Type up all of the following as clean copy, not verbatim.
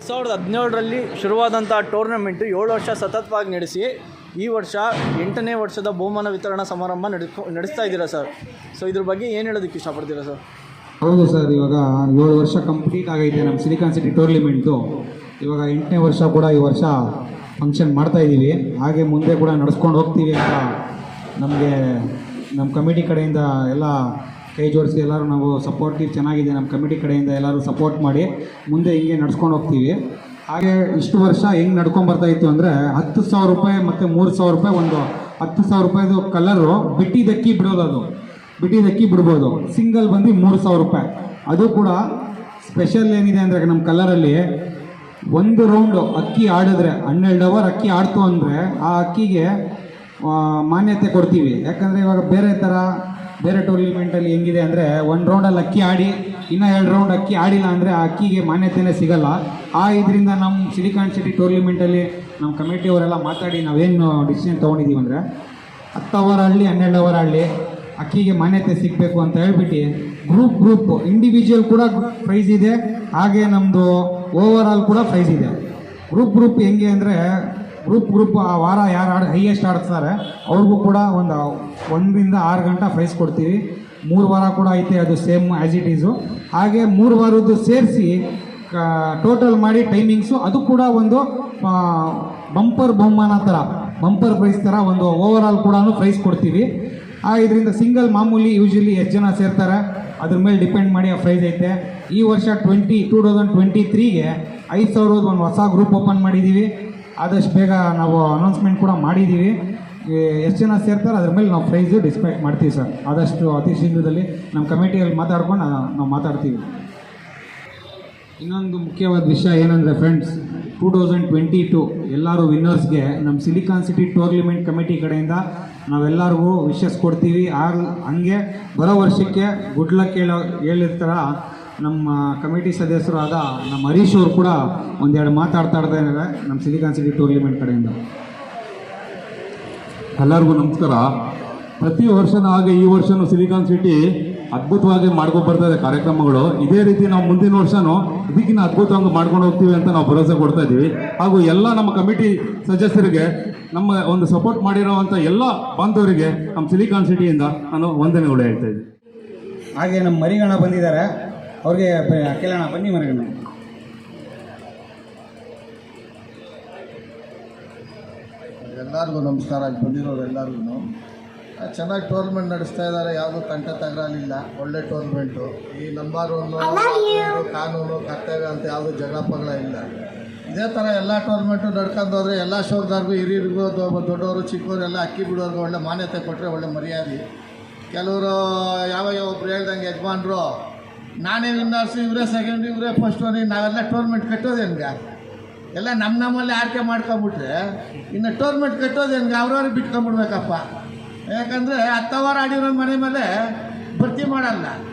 2017ರಲ್ಲಿ ಶುರುವಾದಂಥ tournament 7 ವರ್ಷ ಸತತವಾಗಿ ನಡೆಸಿ ಈ ವರ್ಷ 8ನೇ ವರ್ಷದ ಬಹುಮಾನ ವಿತರಣಾ ಸಮಾರಂಭ ನಡೆಸ್ತಾ ಇದ್ದೀರಾ ಸರ್. ಸೊ ಇದ್ರ ಬಗ್ಗೆ ಏನು ಹೇಳೋದಕ್ಕೆ ಇಷ್ಟಪಡ್ತೀರಾ ಸರ್? ಹೌದು ಸರ್, ಇವಾಗ 7 ವರ್ಷ ಕಂಪ್ಲೀಟ್ ಆಗೈತೆ ನಮ್ಮ ಸಿಲಿಕಾನ್ ಸಿಟಿ ಟೂರ್ನಿಮೆಂಟು. ಇವಾಗ 8ನೇ ವರ್ಷ ಕೂಡ ಈ ವರ್ಷ ಫಂಕ್ಷನ್ ಮಾಡ್ತಾಯಿದ್ದೀವಿ. ಹಾಗೆ ಮುಂದೆ ಕೂಡ ನಡೆಸ್ಕೊಂಡು ಹೋಗ್ತೀವಿ ಅಂತ ನಮಗೆ ನಮ್ಮ ಕಮಿಟಿ ಕಡೆಯಿಂದ ಎಲ್ಲ ಕೈ ಜೋಡಿಸಿ ಎಲ್ಲರೂ ನಾವು ಸಪೋರ್ಟಿವ್ ಚೆನ್ನಾಗಿದೆ ನಮ್ಮ ಕಮಿಟಿ ಕಡೆಯಿಂದ ಎಲ್ಲರೂ ಸಪೋರ್ಟ್ ಮಾಡಿ ಮುಂದೆ ಹಿಂಗೆ ನಡ್ಸ್ಕೊಂಡು ಹೋಗ್ತೀವಿ. ಹಾಗೆ ಇಷ್ಟು ವರ್ಷ ಹೆಂಗೆ ನಡ್ಕೊಂಬರ್ತಾಯಿತ್ತು ಅಂದರೆ 10,000 ರೂಪಾಯಿ ಮತ್ತು 3,000 ರೂಪಾಯಿ ಒಂದು 10,000 ರೂಪಾಯಿದು ಕಲರು ಬಿಟ್ಟಿದ್ದಕ್ಕಿ ಬಿಡ್ಬೋದು. ಸಿಂಗಲ್ ಬಂದು 3,000 ರೂಪಾಯಿ. ಅದು ಕೂಡ ಸ್ಪೆಷಲ್ ಏನಿದೆ ಅಂದರೆ ನಮ್ಮ ಕಲರಲ್ಲಿ ಒಂದು ರೌಂಡು ಅಕ್ಕಿ ಆಡಿದ್ರೆ 12 ಅವರ್ ಅಕ್ಕಿ ಆಡ್ತು ಅಂದರೆ ಆ ಅಕ್ಕಿಗೆ ಮಾನ್ಯತೆ ಕೊಡ್ತೀವಿ. ಯಾಕಂದರೆ ಇವಾಗ ಬೇರೆ ಟೂರ್ನಿಮೆಂಟಲ್ಲಿ ಹೆಂಗಿದೆ ಅಂದರೆ 1 ರೌಂಡಲ್ಲಿ ಅಕ್ಕಿ ಆಡಿ ಇನ್ನೂ 2 ರೌಂಡ್ ಅಕ್ಕಿ ಆಡಿಲ್ಲ ಅಂದರೆ ಆ ಅಕ್ಕಿಗೆ ಮಾನ್ಯತೆಯೇ ಸಿಗಲ್ಲ. ಇದರಿಂದ ನಮ್ಮ ಸಿಲಿಕಾನ್ ಸಿಟಿ ಟೂರ್ನಿಮೆಂಟಲ್ಲಿ ನಮ್ಮ ಕಮಿಟಿಯವರೆಲ್ಲ ಮಾತಾಡಿ ನಾವೇನು ಡಿಸಿಷನ್ ತೊಗೊಂಡಿದ್ದೀವಿ ಅಂದರೆ 10 ಅವರ್ ಆಡಲಿ 12 ಅವರ್ ಆಡಲಿ ಅಕ್ಕಿಗೆ ಮಾನ್ಯತೆ ಸಿಗಬೇಕು ಅಂತ ಹೇಳ್ಬಿಟ್ಟು ಗ್ರೂಪ್ ಇಂಡಿವಿಜುವಲ್ ಕೂಡ ಪ್ರೈಸ್ ಇದೆ. ಹಾಗೆ ನಮ್ಮದು ಓವರ್ ಆಲ್ ಕೂಡ ಪ್ರೈಸ್ ಇದೆ. ಗ್ರೂಪ್ ಹೆಂಗೆ ಅಂದರೆ ಗ್ರೂಪ್ ಆ ವಾರ ಯಾರು ಹೈಯೆಸ್ಟ್ ಆಡ್ತಾರೆ ಅವ್ರಿಗೂ ಕೂಡ 1 ರಿಂದ 6 ಗಂಟೆ ಪ್ರೈಸ್ ಕೊಡ್ತೀವಿ. 3 ವಾರ ಕೂಡ ಐತೆ, ಅದು ಸೇಮ್ ಆ್ಯಸ್ ಇಟ್ ಈಸು. ಹಾಗೆ 3 ವಾರದ್ದು ಸೇರಿಸಿ ಟೋಟಲ್ ಮಾಡಿ ಟೈಮಿಂಗ್ಸು ಅದು ಕೂಡ ಒಂದು ಬಂಪರ್ ಬಹುಮಾನ ಥರ ಬಂಪರ್ ಪ್ರೈಸ್ ಥರ ಒಂದು ಓವರ್ ಆಲ್ ಕೂಡ ಪ್ರೈಸ್ ಕೊಡ್ತೀವಿ. ಇದರಿಂದ ಸಿಂಗಲ್ ಮಾಮೂಲಿ ಯೂಶಲಿ ಎಷ್ಟು ಜನ ಸೇರ್ತಾರೆ ಅದ್ರ ಮೇಲೆ ಡಿಪೆಂಡ್ ಮಾಡಿ ಆ ಪ್ರೈಸ್ ಐತೆ. ಈ ವರ್ಷ 2023ಗೆ 5,000 ಒಂದು ಹೊಸ ಗ್ರೂಪ್ ಓಪನ್ ಮಾಡಿದ್ದೀವಿ. ಆದಷ್ಟು ಬೇಗ ನಾವು ಅನೌನ್ಸ್ಮೆಂಟ್ ಕೂಡ ಮಾಡಿದ್ದೀವಿ. ಎಷ್ಟು ಜನ ಸೇರ್ತಾರೆ ಅದ್ರ ಮೇಲೆ ನಾವು ಪ್ರೈಸು ಡಿಸ್ಪೈಟ್ ಮಾಡ್ತೀವಿ ಸರ್. ಆದಷ್ಟು ಅತಿ ಶೀಘ್ರದಲ್ಲಿ ನಮ್ಮ ಕಮಿಟಿಯಲ್ಲಿ ಮಾತಾಡ್ಕೊಂಡು ನಾವು ಮಾತಾಡ್ತೀವಿ. ಇನ್ನೊಂದು ಮುಖ್ಯವಾದ ವಿಷಯ ಏನಂದರೆ ಫ್ರೆಂಡ್ಸ್, 2022 ಎಲ್ಲರೂ ವಿನ್ನರ್ಸ್ಗೆ ನಮ್ಮ ಸಿಲಿಕಾನ್ ಸಿಟಿ ಟೂರ್ನಿಮೆಂಟ್ ಕಮಿಟಿ ಕಡೆಯಿಂದ ನಾವೆಲ್ಲರಿಗೂ ವಿಶಸ್ ಕೊಡ್ತೀವಿ. ಹಂಗೆ ಬರೋ ವರ್ಷಕ್ಕೆ ಗುಡ್ ಲಕ್ ಹೇಳಿರ್ತಾರ ನಮ್ಮ ಕಮಿಟಿ ಸದಸ್ಯರು ಆದ ನಮ್ಮ ಹರೀಶ್ ಅವರು ಕೂಡ ಒಂದೆರಡು ಮಾತಾಡ್ತಾ ಇದ್ದಾರೆ ನಮ್ಮ ಸಿಲಿಕಾನ್ ಸಿಟಿ ಟೂರ್ನಿಮೆಂಟ್ ಕಡೆಯಿಂದ. ಎಲ್ಲರಿಗೂ ನಮಸ್ಕಾರ. ಪ್ರತಿ ವರ್ಷದ ಹಾಗೆ ಈ ವರ್ಷನೂ ಸಿಲಿಕಾನ್ ಸಿಟಿ ಅದ್ಭುತವಾಗಿ ಮಾಡ್ಕೊಂಡು ಬರ್ತಾ ಕಾರ್ಯಕ್ರಮಗಳು. ಇದೇ ರೀತಿ ನಾವು ಮುಂದಿನ ವರ್ಷನೂ ಇದಕ್ಕಿಂತ ಅದ್ಭುತವಾಗಿ ಮಾಡ್ಕೊಂಡು ಹೋಗ್ತೀವಿ ಅಂತ ನಾವು ಭರವಸೆ ಕೊಡ್ತಾ ಇದ್ದೀವಿ. ಹಾಗೂ ಎಲ್ಲ ನಮ್ಮ ಕಮಿಟಿ ಸದಸ್ಯರಿಗೆ ನಮ್ಮ ಒಂದು ಸಪೋರ್ಟ್ ಮಾಡಿರೋವಂಥ ಎಲ್ಲ ಬಾಂಧವರಿಗೆ ನಮ್ಮ ಸಿಲಿಕಾನ್ ಸಿಟಿಯಿಂದ ನಾನು ವಂದನೆಗಳು ಹೇಳ್ತಾ ಇದ್ದೀನಿ. ಹಾಗೆ ನಮ್ಮ ಮರಿಗಣ ಬಂದಿದ್ದಾರೆ, ಅವ್ರಿಗೆ ಕೇಳೋಣ. ಬನ್ನಿ ಮರಿಗಣ. ಎಲ್ಲರಿಗೂ ನಮಸ್ಕಾರ. ಅಲ್ಲಿ ಬಂದಿರೋರು ಎಲ್ಲರಿಗೂ ಚೆನ್ನಾಗಿ ಟೂರ್ನಮೆಂಟ್ ನಡೆಸ್ತಾ ಇದ್ದಾರೆ. ಯಾವುದೂ ಕಂಠ ತಗರಾಲಿಲ್ಲ, ಒಳ್ಳೆ ಟೂರ್ನಮೆಂಟು. ಈ ನಂಬರ್ 1 ಕಾನೂನು ಕರ್ತವ್ಯ ಅಂತ ಯಾವುದೂ ಜಗಳ ಪಗಳ ಇಲ್ಲ. ಇದೇ ಥರ ಎಲ್ಲ ಟೂರ್ನಮೆಂಟು ನಡ್ಕೊಂಡು ಹೋದರೆ ಎಲ್ಲ ಶೋಕ್ದಾರ್ಗೂ ಹಿರಿಯರಿಗೂ ದೊಡ್ಡವರು ಚಿಕ್ಕವರು ಎಲ್ಲ ಅಕ್ಕಿ ಬಿಡೋರ್ಗೂ ಒಳ್ಳೆ ಮಾನ್ಯತೆ ಕೊಟ್ಟರೆ ಒಳ್ಳೆ ಮರ್ಯಾದೆ. ಕೆಲವರು ಯಾವ ಒಬ್ರು ಹೇಳ್ದಂಗೆ ಯಜಮಾನ್ರು ನಾನೇ ವಿನ್ನರ್ಸು, ಇವರೇ ಸೆಕೆಂಡ್, ಇವರೇ ಫಸ್ಟು ಅನ್ನಿ ನಾವೆಲ್ಲ ಟೂರ್ನಮೆಂಟ್ ಕಟ್ಟೋದೇನ್ಗೆ? ಎಲ್ಲ ನಮ್ಮಲ್ಲಿ ಆಯ್ಕೆ ಮಾಡ್ಕೊಂಬಿಟ್ರೆ ಇನ್ನು ಟೂರ್ನಮೆಂಟ್ ಕಟ್ಟೋದೇನ್ಗೆ? ಅವ್ರವ್ರಿಗೆ ಬಿಟ್ಕೊಂಬಿಡ್ಬೇಕಪ್ಪ. ಯಾಕಂದರೆ 10 ಅವರ್ ಆಡಿರೋ ಮನೆ ಮೇಲೆ ಭರ್ತಿ ಮಾಡಲ್ಲ,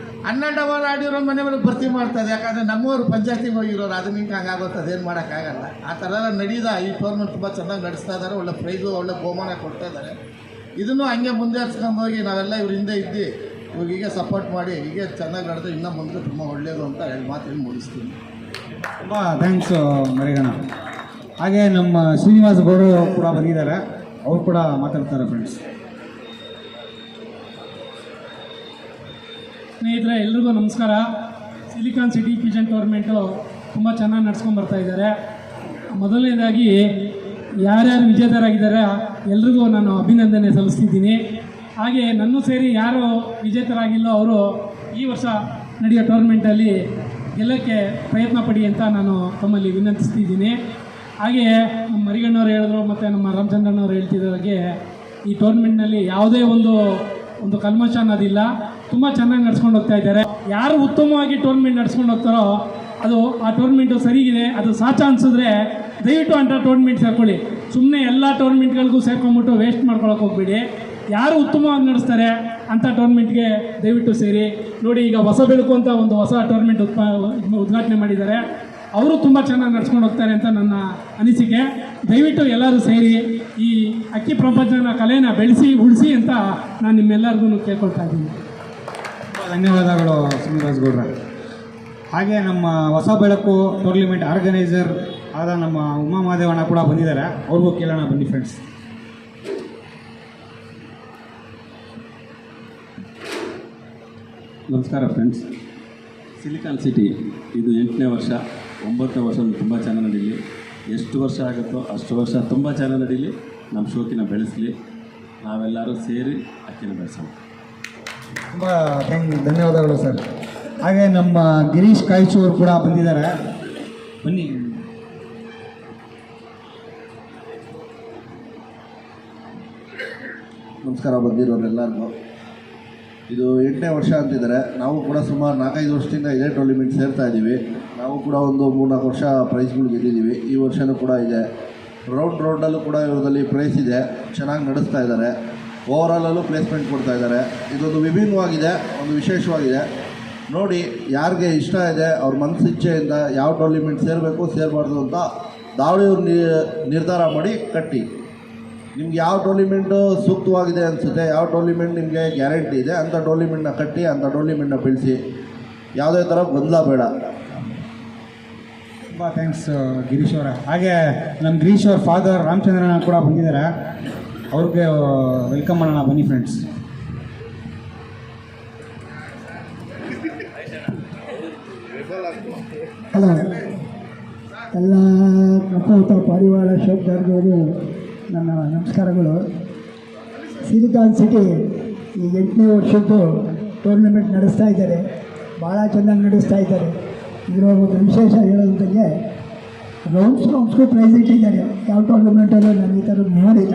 12 ಅವರ್ ಆಡಿರೋ ಮನೆ ಮೇಲೆ ಭರ್ತಿ ಮಾಡ್ತದೆ. ಯಾಕಂದರೆ ನಮ್ಮವರು ಪಂಚಾಯತಿಗೆ ಹೋಗಿರೋರು, ಅದನ್ನ ಹಿಂಗೆ ಹಂಗಾಗುತ್ತೆ, ಅದೇನು ಮಾಡೋಕ್ಕಾಗಲ್ಲ. ಆ ಥರ ಎಲ್ಲ ಈ ಟೂರ್ನಮೆಂಟ್ ತುಂಬ ಚೆನ್ನಾಗಿ ನಡೆಸ್ತಾ ಇದ್ದಾರೆ. ಒಳ್ಳೆ ಪ್ರೈಸು ಒಳ್ಳೆ ಬಹುಮಾನ ಕೊಡ್ತಾ ಇದ್ದಾರೆ. ಇದನ್ನು ಹಂಗೆ ಮುಂದುವರ್ಸ್ಕೊಂಡು ಹೋಗಿ ನಾವೆಲ್ಲ ಇವ್ರ ಹಿಂದೆ ಇದ್ದು ಇವ್ರಿಗೆ ಸಪೋರ್ಟ್ ಮಾಡಿ ಹೀಗೆ ಚೆನ್ನಾಗಿ ನಡೆದ್ರೆ ಇನ್ನೂ ಮುಂದೆ ತುಂಬ ಒಳ್ಳೆಯದು ಅಂತ ಹೇಳಿ ಮಾತನ್ನು ಮುಗಿಸ್ತೀನಿ. ತುಂಬ ಥ್ಯಾಂಕ್ಸ್ ಮರಿಗಣ. ಹಾಗೆ ನಮ್ಮ ಶ್ರೀನಿವಾಸ್ ಗೌಡ ಕೂಡ ಬಂದಿದ್ದಾರೆ, ಅವ್ರು ಕೂಡ ಮಾತಾಡ್ತಾರೆ ಫ್ರೆಂಡ್ಸ್. ಸ್ನೇಹಿತರೆ ಎಲ್ರಿಗೂ ನಮಸ್ಕಾರ. ಸಿಲಿಕಾನ್ ಸಿಟಿ ಪಿಜನ್ ಟೂರ್ನಮೆಂಟು ತುಂಬ ಚೆನ್ನಾಗಿ ನಡ್ಸ್ಕೊಂಡು ಬರ್ತಾಯಿದ್ದಾರೆ. ಮೊದಲನೇದಾಗಿ ಯಾರ್ಯಾರು ವಿಜೇತರಾಗಿದ್ದಾರೆ ಎಲ್ರಿಗೂ ನಾನು ಅಭಿನಂದನೆ ಸಲ್ಲಿಸ್ತಿದ್ದೀನಿ. ಹಾಗೆ ನನ್ನೂ ಸೇರಿ ಯಾರು ವಿಜೇತರಾಗಿಲ್ಲೋ ಅವರು ಈ ವರ್ಷ ನಡೆಯೋ ಟೂರ್ನಮೆಂಟಲ್ಲಿ ಗೆಲ್ಲಕ್ಕೆ ಪ್ರಯತ್ನ ಪಡಿ ಅಂತ ನಾನು ತಮ್ಮಲ್ಲಿ ವಿನಂತಿಸ್ತಿದ್ದೀನಿ. ಹಾಗೆಯೇ ನಮ್ಮ ಮರಿಗಣ್ಣವ್ರು ಹೇಳಿದ್ರು ಮತ್ತು ನಮ್ಮ ರಾಮಚಂದ್ರನವ್ರು ಹೇಳ್ತಿದ್ದಾಗೆ ಈ ಟೂರ್ನಮೆಂಟ್ನಲ್ಲಿ ಯಾವುದೇ ಒಂದು ಕಲ್ಮಶ ಅನ್ನೋದಿಲ್ಲ. ತುಂಬ ಚೆನ್ನಾಗಿ ನಡ್ಸ್ಕೊಂಡು ಹೋಗ್ತಾ ಇದ್ದಾರೆ. ಯಾರು ಉತ್ತಮವಾಗಿ ಟೂರ್ನಮೆಂಟ್ ನಡ್ಸ್ಕೊಂಡು ಹೋಗ್ತಾರೋ ಅದು ಆ ಟೂರ್ನಮೆಂಟು ಸರಿಗಿದೆ, ಅದು ಸಾಚ ಅನಿಸಿದ್ರೆ ದಯವಿಟ್ಟು ಅಂಥ ಟೂರ್ನಮೆಂಟ್ ಸೇರ್ಕೊಳ್ಳಿ. ಸುಮ್ಮನೆ ಎಲ್ಲ ಟೂರ್ನಮೆಂಟ್ಗಳಿಗೂ ಸೇರ್ಕೊಂಡ್ಬಿಟ್ಟು ವೇಸ್ಟ್ ಮಾಡ್ಕೊಳಕ್ಕೆ ಹೋಗ್ಬೇಡಿ. ಯಾರು ಉತ್ತಮವಾಗಿ ನಡೆಸ್ತಾರೆ ಅಂಥ ಟೂರ್ನಮೆಂಟ್ಗೆ ದಯವಿಟ್ಟು ಸೇರಿ. ನೋಡಿ, ಈಗ ಹೊಸ ಬೆಳಕು ಅಂತ ಒಂದು ಹೊಸ ಟೂರ್ನಮೆಂಟ್ ಉದ್ಘಾಟನೆ ಮಾಡಿದ್ದಾರೆ. ಅವರು ತುಂಬ ಚೆನ್ನಾಗಿ ನಡ್ಸ್ಕೊಂಡು ಹೋಗ್ತಾರೆ ಅಂತ ನನ್ನ ಅನಿಸಿಕೆ. ದಯವಿಟ್ಟು ಎಲ್ಲರೂ ಸೇರಿ ಈ ಅಕ್ಕಿ ಪ್ರಪಂಚನ ಕಲೆನ ಬೆಳೆಸಿ ಉಳಿಸಿ ಅಂತ ನಾನು ನಿಮ್ಮೆಲ್ಲರಿಗೂ ಕೇಳ್ಕೊಳ್ತಾ ಇದ್ದೀನಿ. ಧನ್ಯವಾದಗಳು ಶ್ರೀನಿವಾಸ್ ಗೌಡ್ರ. ಹಾಗೆ ನಮ್ಮ ಹೊಸ ಬೆಳಕು ಟೂರ್ನಿಮೆಂಟ್ ಆರ್ಗನೈಸರ್ ಆದ ನಮ್ಮ ಉಮಾ ಮಹಾದೇವಣ್ಣ ಕೂಡ ಬಂದಿದ್ದಾರೆ, ಅವ್ರಿಗೂ ಕೇಳೋಣ ಬನ್ನಿ ಫ್ರೆಂಡ್ಸ್. ನಮಸ್ಕಾರ ಫ್ರೆಂಡ್ಸ್. ಸಿಲಿಕಾನ್ ಸಿಟಿ ಇದು 8ನೇ ವರ್ಷ, 9ನೇ ವರ್ಷ ತುಂಬ ಚೆನ್ನಾಗಿ ನಡೀಲಿ. ಎಷ್ಟು ವರ್ಷ ಆಗುತ್ತೋ ಅಷ್ಟು ವರ್ಷ ತುಂಬ ಚೆನ್ನಾಗಿ ನಡೀಲಿ. ನಮ್ಮ ಶೋಕಿನ ಬೆಳೆಸಲಿ, ನಾವೆಲ್ಲರೂ ಸೇರಿ ಅಕ್ಕಿನ ಬೆಳೆಸೋಣ. ತುಂಬ ಧನ್ಯವಾದಗಳು ಸರ್. ಹಾಗೆ ನಮ್ಮ ಗಿರೀಶ್ ಕಾಯ್ಚೂರು ಕೂಡ ಬಂದಿದ್ದಾರೆ, ಬನ್ನಿ. ನಮಸ್ಕಾರ ಬಂದಿರೋರೆಲ್ಲರಿಗೂ. ಇದು 8ನೇ ವರ್ಷ ಅಂತಿದ್ದಾರೆ. ನಾವು ಕೂಡ ಸುಮಾರು 4-5 ವರ್ಷದಿಂದ ಇದೇ ಟೂರ್ನಿಮೆಂಟ್ ಸೇರ್ತಾ ಇದ್ದೀವಿ. ನಾವು ಕೂಡ ಒಂದು 3-4 ವರ್ಷ ಪ್ರೈಸ್ಗಳು ಗೆದ್ದಿದ್ದೀವಿ. ಈ ವರ್ಷವೂ ಕೂಡ ಇದೆ. ರೌಂಡಲ್ಲೂ ಕೂಡ ಇವರಲ್ಲಿ ಪ್ರೈಸ್ ಇದೆ. ಚೆನ್ನಾಗಿ ನಡೆಸ್ತಾ ಇದ್ದಾರೆ. ಓವರಾಲಲ್ಲೂ ಪ್ಲೇಸ್ಮೆಂಟ್ ಕೊಡ್ತಾ ಇದ್ದಾರೆ. ಇದೊಂದು ವಿಭಿನ್ನವಾಗಿದೆ, ಒಂದು ವಿಶೇಷವಾಗಿದೆ. ನೋಡಿ, ಯಾರಿಗೆ ಇಷ್ಟ ಇದೆ ಅವ್ರ ಮನಸ್ಸಿಚ್ಛೆಯಿಂದ ಯಾವ ಟೂರ್ನಿಮೆಂಟ್ ಸೇರಬೇಕು ಸೇರಬಾರ್ದು ಅಂತ ದಾವಳಿಯವ್ರು ನಿರ್ಧಾರ ಮಾಡಿ ಕಟ್ಟಿ. ನಿಮ್ಗೆ ಯಾವ ಟೂರ್ನಿಮೆಂಟು ಸೂಕ್ತವಾಗಿದೆ ಅನಿಸುತ್ತೆ, ಯಾವ ಟೂರ್ನಿಮೆಂಟ್ ನಿಮಗೆ ಗ್ಯಾರಂಟಿ ಇದೆ ಅಂಥ ಟೂರ್ನಿಮೆಂಟ್ನ ಕಟ್ಟಿ, ಅಂಥ ಟೂರ್ನಿಮೆಂಟ್ನ ಬೆಳೆಸಿ. ಯಾವುದೇ ಥರ ಗೊಂದಲ ಬೇಡ. ತುಂಬ ಥ್ಯಾಂಕ್ಸ್ ಗಿರೀಶ್ ಅವರ. ಹಾಗೆ ನಮ್ಮ ಗಿರೀಶ್ ಅವ್ರ ಫಾದರ್ ರಾಮಚಂದ್ರನ ಕೂಡ ಬಂದಿದ್ದಾರೆ, ಅವ್ರಿಗೆ ವೆಲ್ಕಮ್ ಮಾಡೋಣ ಬನ್ನಿ ಫ್ರೆಂಡ್ಸ್. ಹಲೋ ಎಲ್ಲ ಕಪ್ಪೌತ ಪಾರಿವಾಳ ಶೋಕ್ದಾರ್ಗವರು ನನ್ನ ನಮಸ್ಕಾರಗಳು. ಸಿಲಿಕಾನ್ ಸಿಟಿ ಈ 8ನೇ ವರ್ಷದ್ದು ಟೂರ್ನಮೆಂಟ್ ನಡೆಸ್ತಾ ಇದ್ದಾರೆ, ಭಾಳ ಚೆನ್ನಾಗಿ ನಡೆಸ್ತಾ ಇದ್ದಾರೆ. ಇದರ ಒಂದು ವಿಶೇಷ ಹೇಳೋದಂಗೆ ರೌಂಡ್ಸ್ಗೂ ಪ್ರೈಸ್ ಇಟ್ಟಿದ್ದಾರೆ. ಯಾವ ಟೂರ್ನಮೆಂಟಲ್ಲೂ ನಾನು ಈ ಥರದ್ದು ನೋಡಿಲ್ಲ,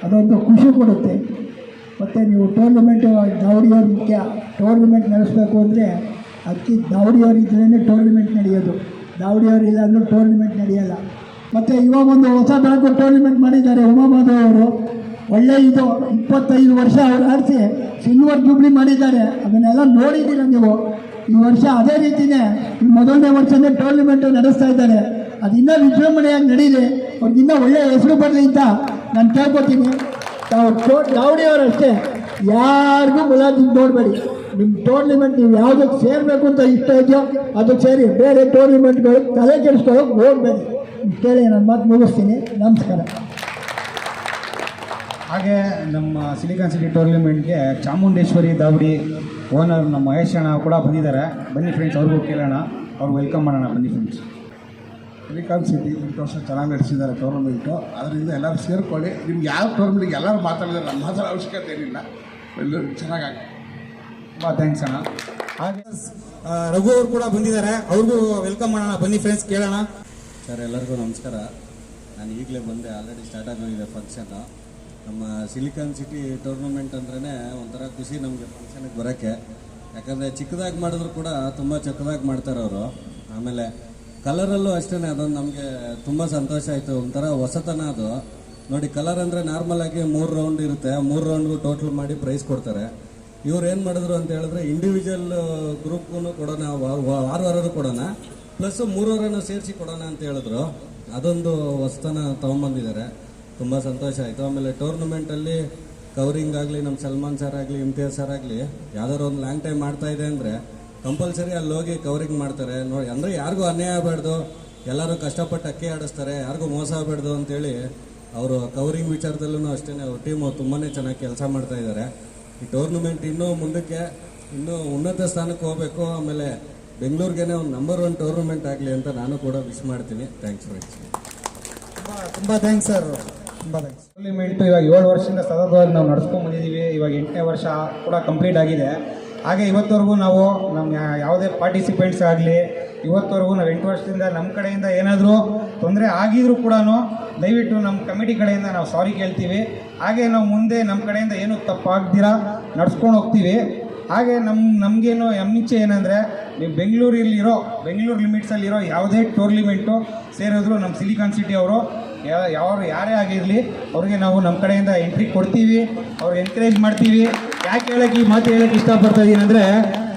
ಅದೊಂದು ಖುಷಿ ಕೊಡುತ್ತೆ. ಮತ್ತು ನೀವು ಟೂರ್ನಮೆಂಟು ದಾವಡಿಯವ್ರು ಮುಖ್ಯ. ಟೂರ್ನಮೆಂಟ್ ನಡೆಸಬೇಕು ಅಂದರೆ ಅದಕ್ಕೆ ದಾವಡಿಯವ್ರು ಇದ್ರೇ ಟೂರ್ನಮೆಂಟ್ ನಡೆಯೋದು. ದಾವಡಿಯವ್ರು ಇಲ್ಲ ಅಂದರೂ ಟೂರ್ನಮೆಂಟ್ ನಡೆಯಲ್ಲ. ಮತ್ತು ಇವಾಗ ಒಂದು ಹೊಸ ಬೆಳಕು ಟೂರ್ನಿಮೆಂಟ್ ಮಾಡಿದ್ದಾರೆ ಉಮಾಮಾಧವ್ ಅವರು. ಒಳ್ಳೆ ಇದು 25 ವರ್ಷ ಅವ್ರು ಆಡಿಸಿ ಸಿಲ್ವರ್ ಜೂಬ್ಲಿ ಮಾಡಿದ್ದಾರೆ. ಅದನ್ನೆಲ್ಲ ನೋಡಿದ್ದೀರ ನೀವು. ಈ ವರ್ಷ ಅದೇ ರೀತಿಯೇ ಈ ಮೊದಲನೇ ವರ್ಷನೇ ಟೂರ್ನಿಮೆಂಟು ನಡೆಸ್ತಾ ಇದ್ದಾರೆ. ಅದು ಇನ್ನೂ ವಿಜೃಂಭಣೆಯಾಗಿ ನಡೀಲಿ, ಅವ್ರಿಗಿನ್ನೂ ಒಳ್ಳೆಯ ಹೆಸರು ಬರಲಿ ಅಂತ ನಾನು ಕೇಳ್ಕೊತೀನಿ. ತಾವು ದಾವಡಿಯವರು ಅಷ್ಟೇ, ಯಾರಿಗೂ ಮುಲಾಜಿ ನೋಡಬೇಡಿ. ನಿಮ್ಮ ಟೂರ್ನಿಮೆಂಟ್ ನೀವು ಯಾವುದಕ್ಕೆ ಸೇರಬೇಕು ಅಂತ ಇಷ್ಟ ಇದೆಯೋ ಅದಕ್ಕೆ ಸೇರಿ, ಬೇರೆ ಟೂರ್ನಿಮೆಂಟ್ಗಳು ತಲೆ ಕೆಡಿಸ್ಕೊಳ್ಳೋಕೆ ಹೋಗಬೇಡಿ. ಕೇಳಿ ನಾನು ಮಾತು ಮುಗಿಸ್ತೀನಿ. ನಮಸ್ಕಾರ. ಹಾಗೆ ನಮ್ಮ ಸಿಲಿಕಾನ್ ಸಿಟಿ ಟೂರ್ನಿಮೆಂಟ್ಗೆ ಚಾಮುಂಡೇಶ್ವರಿ ದಾವಡಿ ಓನರ್ ನಮ್ಮ ಮಹೇಶ್ ಅಣ್ಣ ಕೂಡ ಬಂದಿದ್ದಾರೆ, ಬನ್ನಿ ಫ್ರೆಂಡ್ಸ್, ಅವ್ರಿಗೂ ಕೇಳೋಣ, ಅವ್ರು ವೆಲ್ಕಮ್ ಮಾಡೋಣ ಬನ್ನಿ ಫ್ರೆಂಡ್ಸ್. ಸಿಲಿಕಾನ್ ಸಿಟಿ 8 ವರ್ಷ ಚೆನ್ನಾಗಿ ನಡೆಸಿದ್ದಾರೆ ಟೂರ್ನಮೆಂಟು. ಅದರಿಂದ ಎಲ್ಲರೂ ಸೇರ್ಕೊಳ್ಳಿ. ನಿಮ್ಗೆ ಯಾವ ಟೂರ್ನಮೆಂಟ್ಗೆ ಎಲ್ಲರೂ ಮಾತಾಡಿದ್ದಾರೆ, ನಮ್ಮ ಮಾತಾಡೋ ಅವಶ್ಯಕತೆ ಏನಿಲ್ಲ. ಎಲ್ಲರೂ ಚೆನ್ನಾಗಿ ತುಂಬ ಥ್ಯಾಂಕ್ಸ್ ಅಣ್ಣ. ಹಾಗೆ ರಘು ಅವರು ಕೂಡ ಬಂದಿದ್ದಾರೆ, ಅವ್ರಿಗೂ ವೆಲ್ಕಮ್ ಮಾಡೋಣ ಬನ್ನಿ ಫ್ರೆಂಡ್ಸ್, ಕೇಳೋಣ. ಸರ್, ಎಲ್ಲರಿಗೂ ನಮಸ್ಕಾರ. ನಾನು ಈಗಲೇ ಬಂದೆ, ಆಲ್ರೆಡಿ ಸ್ಟಾರ್ಟ್ ಆಗೋಗಿದೆ ಫಂಕ್ಷನ್ನು. ನಮ್ಮ ಸಿಲಿಕಾನ್ ಸಿಟಿ ಟೂರ್ನಮೆಂಟ್ ಅಂದ್ರೇ ಒಂಥರ ಖುಷಿ ನಮಗೆ ಫಂಕ್ಷನ್ಗೆ ಬರೋಕ್ಕೆ. ಯಾಕಂದರೆ ಚಿಕ್ಕದಾಗಿ ಮಾಡಿದ್ರು ಕೂಡ ತುಂಬ ಚಿಕ್ಕದಾಗಿ ಮಾಡ್ತಾರೆ ಅವರು. ಆಮೇಲೆ ಕಲರಲ್ಲೂ ಅಷ್ಟೇ, ಅದೊಂದು ನಮಗೆ ತುಂಬ ಸಂತೋಷ ಆಯಿತು. ಒಂಥರ ಹೊಸತನ ಅದು. ನೋಡಿ, ಕಲರ್ ಅಂದರೆ ನಾರ್ಮಲಾಗಿ 3 ರೌಂಡ್ ಇರುತ್ತೆ, 3 ರೌಂಡ್ಗೂ ಟೋಟಲ್ ಮಾಡಿ ಪ್ರೈಸ್ ಕೊಡ್ತಾರೆ. ಇವ್ರು ಏನು ಮಾಡಿದ್ರು ಅಂತ ಹೇಳಿದ್ರೆ ಇಂಡಿವಿಜುವಲ್ ಗ್ರೂಪ್ಗೂ ಕೊಡೋಣ, ವಾರ ಕೊಡೋಣ, ಪ್ಲಸ್ 3 ವಾರನೂ ಸೇರಿಸಿ ಕೊಡೋಣ ಅಂತ ಹೇಳಿದ್ರು. ಅದೊಂದು ಹೊಸತನ ತೊಗೊಂಬಂದಿದ್ದಾರೆ, ತುಂಬ ಸಂತೋಷ ಆಯಿತು. ಆಮೇಲೆ ಟೂರ್ನಮೆಂಟಲ್ಲಿ ಕವರಿಂಗ್ ಆಗಲಿ, ನಮ್ಮ ಸಲ್ಮಾನ್ ಸರ್ ಆಗಲಿ, ಇಮ್ತಿಯಾಜ್ ಸರ್ ಆಗಲಿ, ಯಾವ್ದಾದ್ರು ಒಂದು ಲಾಂಗ್ ಟೈಮ್ ಮಾಡ್ತಾ ಇದೆ ಅಂದರೆ ಕಂಪಲ್ಸರಿ ಅಲ್ಲಿ ಹೋಗಿ ಕವರಿಂಗ್ ಮಾಡ್ತಾರೆ. ನೋಡಿ, ಅಂದರೆ ಯಾರಿಗೂ ಅನ್ಯಾಯ ಆಗಬಾರ್ದು, ಎಲ್ಲರೂ ಕಷ್ಟಪಟ್ಟು ಅಕ್ಕಿ ಆಡಿಸ್ತಾರೆ, ಯಾರಿಗೂ ಮೋಸ ಆಗಬಾರ್ದು ಅಂತೇಳಿ ಅವರು ಕವರಿಂಗ್ ವಿಚಾರದಲ್ಲೂ ಅಷ್ಟೇ ಅವ್ರ ಟೀಮು ತುಂಬಾ ಚೆನ್ನಾಗಿ ಕೆಲಸ ಮಾಡ್ತಾ ಇದ್ದಾರೆ. ಈ ಟೂರ್ನಮೆಂಟ್ ಇನ್ನೂ ಮುಂದಕ್ಕೆ ಇನ್ನೂ ಉನ್ನತ ಸ್ಥಾನಕ್ಕೆ ಹೋಗಬೇಕು. ಆಮೇಲೆ ಬೆಂಗಳೂರಿಗೇನೆ ಒಂದು ನಂಬರ್ 1 ಟೂರ್ನಮೆಂಟ್ ಆಗಲಿ ಅಂತ ನಾನು ಕೂಡ ವಿಶ್ ಮಾಡ್ತೀನಿ. Thanks friends. ತುಂಬ ಥ್ಯಾಂಕ್ಸ್ ಸರ್, ತುಂಬ ಥ್ಯಾಂಕ್ಸ್. ಟೂರ್ನಿಮೆಂಟು ಇವಾಗ 7 ವರ್ಷದಿಂದ ಸತತವಾಗಿ ನಾವು ನಡ್ಸ್ಕೊಂಡು ಬಂದಿದ್ದೀವಿ. ಇವಾಗ 8ನೇ ವರ್ಷ ಕೂಡ ಕಂಪ್ಲೀಟ್ ಆಗಿದೆ. ಹಾಗೆ ಇವತ್ತವರೆಗೂ ನಾವು ನಮ್ಮ ಯಾವುದೇ ಪಾರ್ಟಿಸಿಪೆಂಟ್ಸ್ ಆಗಲಿ, ಇವತ್ತವರೆಗೂ ನಾವು 8 ವರ್ಷದಿಂದ ನಮ್ಮ ಕಡೆಯಿಂದ ಏನಾದರೂ ತೊಂದರೆ ಆಗಿದರೂ ಕೂಡ ದಯವಿಟ್ಟು ನಮ್ಮ ಕಮಿಟಿ ಕಡೆಯಿಂದ ನಾವು ಸಾರಿ ಕೇಳ್ತೀವಿ. ಹಾಗೆ ನಾವು ಮುಂದೆ ನಮ್ಮ ಕಡೆಯಿಂದ ಏನೂ ತಪ್ಪಾಗ್ದಿರ ನಡ್ಸ್ಕೊಂಡು ಹೋಗ್ತೀವಿ. ಹಾಗೆ ನಮಗೇನು ಇಚ್ಛೆ ಏನಂದರೆ, ನೀವು ಬೆಂಗಳೂರು ಲಿಮಿಟ್ಸಲ್ಲಿರೋ ಯಾವುದೇ ಟೂರ್ನಿಮೆಂಟು ಸೇರಿದ್ರು ನಮ್ಮ ಸಿಲಿಕಾನ್ ಸಿಟಿ ಅವರು ಯಾರೇ ಆಗಿರಲಿ ಅವ್ರಿಗೆ ನಾವು ನಮ್ಮ ಕಡೆಯಿಂದ ಎಂಟ್ರಿ ಕೊಡ್ತೀವಿ, ಅವ್ರಿಗೆ ಎನ್ಕರೇಜ್ ಮಾಡ್ತೀವಿ. ಯಾಕೆ ಈ ಮಾತು ಹೇಳೋಕ್ಕೆ ಇಷ್ಟಪಡ್ತಾ ಇದ್ದೀನಿ ಅಂದರೆ,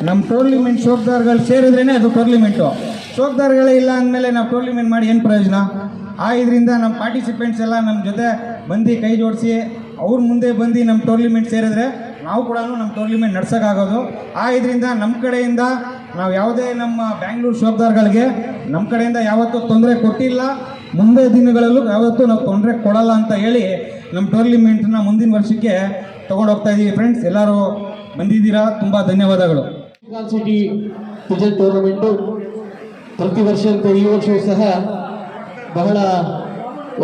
ನಮ್ಮ ಟೂರ್ನಿಮೆಂಟ್ ಶೋಕ್ದಾರ್ಗಳು ಸೇರಿದ್ರೇ ಅದು ಟೂರ್ನಿಮೆಂಟು. ಶೋಕ್ದಾರ್ಗಳೇ ಇಲ್ಲ ಅಂದಮೇಲೆ ನಾವು ಟೂರ್ನಿಮೆಂಟ್ ಮಾಡಿ ಏನು ಪ್ರಯೋಜನ? ಇದರಿಂದ ನಮ್ಮ ಪಾರ್ಟಿಸಿಪೆಂಟ್ಸ್ ಎಲ್ಲ ನಮ್ಮ ಜೊತೆ ಬಂದು ಕೈ ಜೋಡಿಸಿ ಅವ್ರ ಮುಂದೆ ಬಂದು ನಮ್ಮ ಟೂರ್ನಿಮೆಂಟ್ ಸೇರಿದ್ರೆ ನಾವು ಕೂಡ ನಮ್ಮ ಟೂರ್ನಿಮೆಂಟ್ ನಡ್ಸೋಕ್ಕಾಗೋದು. ಇದರಿಂದ ನಮ್ಮ ಕಡೆಯಿಂದ ನಾವು ಯಾವುದೇ ನಮ್ಮ ಬ್ಯಾಂಗ್ಳೂರು ಶಾಪ್ದಾರ್ಗಳಿಗೆ ನಮ್ಮ ಕಡೆಯಿಂದ ಯಾವತ್ತೂ ತೊಂದರೆ ಕೊಟ್ಟಿಲ್ಲ, ಮುಂದೆ ದಿನಗಳಲ್ಲೂ ಯಾವತ್ತೂ ನಾವು ತೊಂದರೆ ಕೊಡಲ್ಲ ಅಂತ ಹೇಳಿ ನಮ್ಮ ಟೂರ್ನಿಮೆಂಟ್ನ ಮುಂದಿನ ವರ್ಷಕ್ಕೆ ತೊಗೊಂಡು ಹೋಗ್ತಾ ಇದ್ದೀವಿ. ಫ್ರೆಂಡ್ಸ್, ಎಲ್ಲರೂ ಬಂದಿದ್ದೀರಾ, ತುಂಬ ಧನ್ಯವಾದಗಳು. ಸಿಲಿಕಾನ್ ಸಿಟಿ ಪಿಜನ್ ಟೂರ್ನಮೆಂಟು ಪ್ರತಿ ವರ್ಷದಂತೆ ಈ ವರ್ಷವೂ ಸಹ ಬಹಳ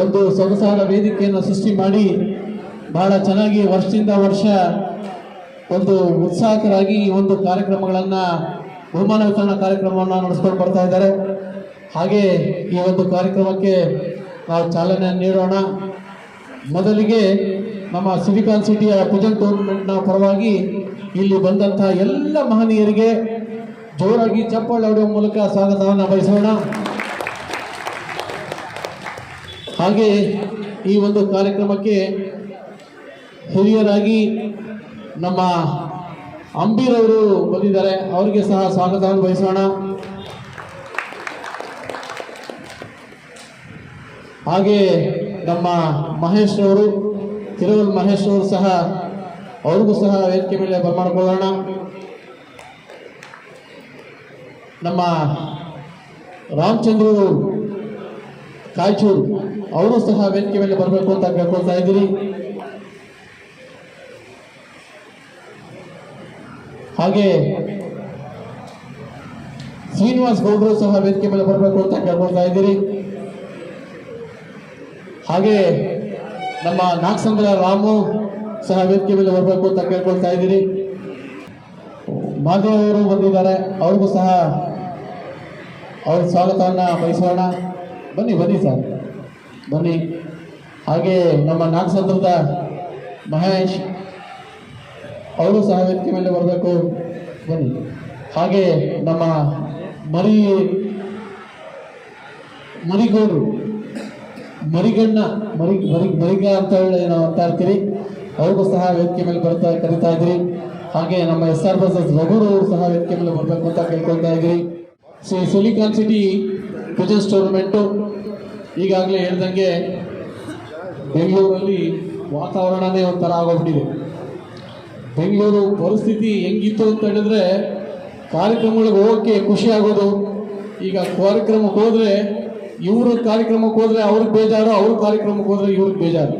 ಒಂದು ಸೊಗಸಾದ ವೇದಿಕೆಯನ್ನು ಸೃಷ್ಟಿ ಮಾಡಿ ಬಹಳ ಚೆನ್ನಾಗಿ ವರ್ಷದಿಂದ ವರ್ಷ ಒಂದು ಉತ್ಸಾಹಕರಾಗಿ ಈ ಒಂದು ಕಾರ್ಯಕ್ರಮಗಳನ್ನು, ಬಹುಮಾನ ವಿತರಣಾ ಕಾರ್ಯಕ್ರಮವನ್ನು ನಡೆಸ್ಕೊಂಡು ಬರ್ತಾ ಇದ್ದಾರೆ. ಹಾಗೆ ಈ ಒಂದು ಕಾರ್ಯಕ್ರಮಕ್ಕೆ ನಾವು ಚಾಲನೆ ನೀಡೋಣ. ಮೊದಲಿಗೆ ನಮ್ಮ ಸಿಲಿಕಾನ್ ಸಿಟಿಯ ಪಿಜನ್ ಟೂರ್ನಮೆಂಟ್ನ ಪರವಾಗಿ ಇಲ್ಲಿ ಬಂದಂಥ ಎಲ್ಲ ಮಹನೀಯರಿಗೆ ಜೋರಾಗಿ ಚಪ್ಪಾಳೆ ಹೊಡೆಯುವ ಮೂಲಕ ಸ್ವಾಗತವನ್ನು ಬಯಸೋಣ. ಹಾಗೆ ಈ ಒಂದು ಕಾರ್ಯಕ್ರಮಕ್ಕೆ ಹಿರಿಯರಾಗಿ ನಮ್ಮ ಅಂಬೀರವರು ಬಂದಿದ್ದಾರೆ, ಅವರಿಗೆ ಸಹ ಸ್ವಾಗತವನ್ನು ಬಯಸೋಣ. ಹಾಗೆ ನಮ್ಮ ಮಹೇಶ್ ಅವರು, ತಿರುವಲ್ ಮಹೇಶ್ ಅವರು ಸಹ, ಅವ್ರಿಗೂ ಸಹ ವೇದಿಕೆ ಮೇಲೆ ಬರಮಾಡಿಕೊಳ್ಳೋಣ. ನಮ್ಮ ರಾಮಚಂದ್ರ ಕಾಯ್ಚೂರು ಅವರು ಸಹ ವೇದಿಕೆ ಮೇಲೆ ಬರಬೇಕು ಅಂತ ಕೇಳ್ಕೊಳ್ತಾ ಇದ್ದೀರಿ. ಹಾಗೆ ಶ್ರೀನಿವಾಸ್ ಗೌಡರು ಸಹ ವೇದಿಕೆ ಮೇಲೆ ಬರಬೇಕು ಅಂತ ಕೇಳ್ಕೊಳ್ತಾ ಇದ್ದೀರಿ. ಹಾಗೆ ನಮ್ಮ ನಾಗಸಂದ್ರ ರಾಮು ಸಹ ವೇದಿಕೆ ಮೇಲೆ ಬರಬೇಕು ಅಂತ ಕೇಳ್ಕೊಳ್ತಾ ಇದ್ದೀರಿ. ಮಾಧವ್ ಅವರು ಬಂದಿದ್ದಾರೆ, ಅವ್ರಿಗೂ ಸಹ ಅವ್ರ ಸ್ವಾಗತವನ್ನು ಬಯಸೋಣ. ಬನ್ನಿ ಬನ್ನಿ ಸರ್, ಬನ್ನಿ. ಹಾಗೆ ನಮ್ಮ ನಾಗಸಂದ್ರದ ಮಹೇಶ್ ಅವರು ಸಹ ವೇದಿಕೆ ಮೇಲೆ ಬರಬೇಕು, ಬನ್ನಿ. ಹಾಗೆ ನಮ್ಮ ಮರಿಗೌಡರು, ಮರಿಗ ಅಂತ ಹೇಳಿ ನಾವು ಅಂತ ಇರ್ತೀರಿ, ಅವ್ರಿಗೂ ಸಹ ವೇದಿಕೆ ಮೇಲೆ ಕರಿತಾ ಇದ್ರಿ. ಹಾಗೆ ನಮ್ಮ SR ಬಸಸ್ ರಘುರು ಅವರು ಸಹ ವೇದಿಕೆ ಮೇಲೆ ಬರಬೇಕು ಅಂತ ಕೇಳ್ಕೊಳ್ತಾ ಇದ್ರಿ. ಸಿಲಿಕಾನ್ ಸಿಟಿ ಪಿಜನ್ಸ್ ಟೂರ್ನಮೆಂಟು ಈಗಾಗಲೇ ಹೇಳ್ದಂಗೆ ಬೆಂಗಳೂರಲ್ಲಿ ವಾತಾವರಣನೇ ಒಂಥರ ಆಗೋಗ್ಬಿಟ್ಟಿದೆ. ಬೆಂಗಳೂರು ಪರಿಸ್ಥಿತಿ ಹೆಂಗಿತ್ತು ಅಂತ ಹೇಳಿದ್ರೆ ಕಾರ್ಯಕ್ರಮಗಳಿಗೆ ಹೋಗೋಕ್ಕೆ ಖುಷಿ ಆಗೋದು. ಈಗ ಕಾರ್ಯಕ್ರಮಕ್ಕೆ ಹೋದರೆ ಇವ್ರ ಕಾರ್ಯಕ್ರಮಕ್ಕೆ ಹೋದರೆ ಅವ್ರಿಗೆ ಬೇಜಾರು, ಅವ್ರ ಕಾರ್ಯಕ್ರಮಕ್ಕೆ ಹೋದರೆ ಇವ್ರಿಗೆ ಬೇಜಾರು.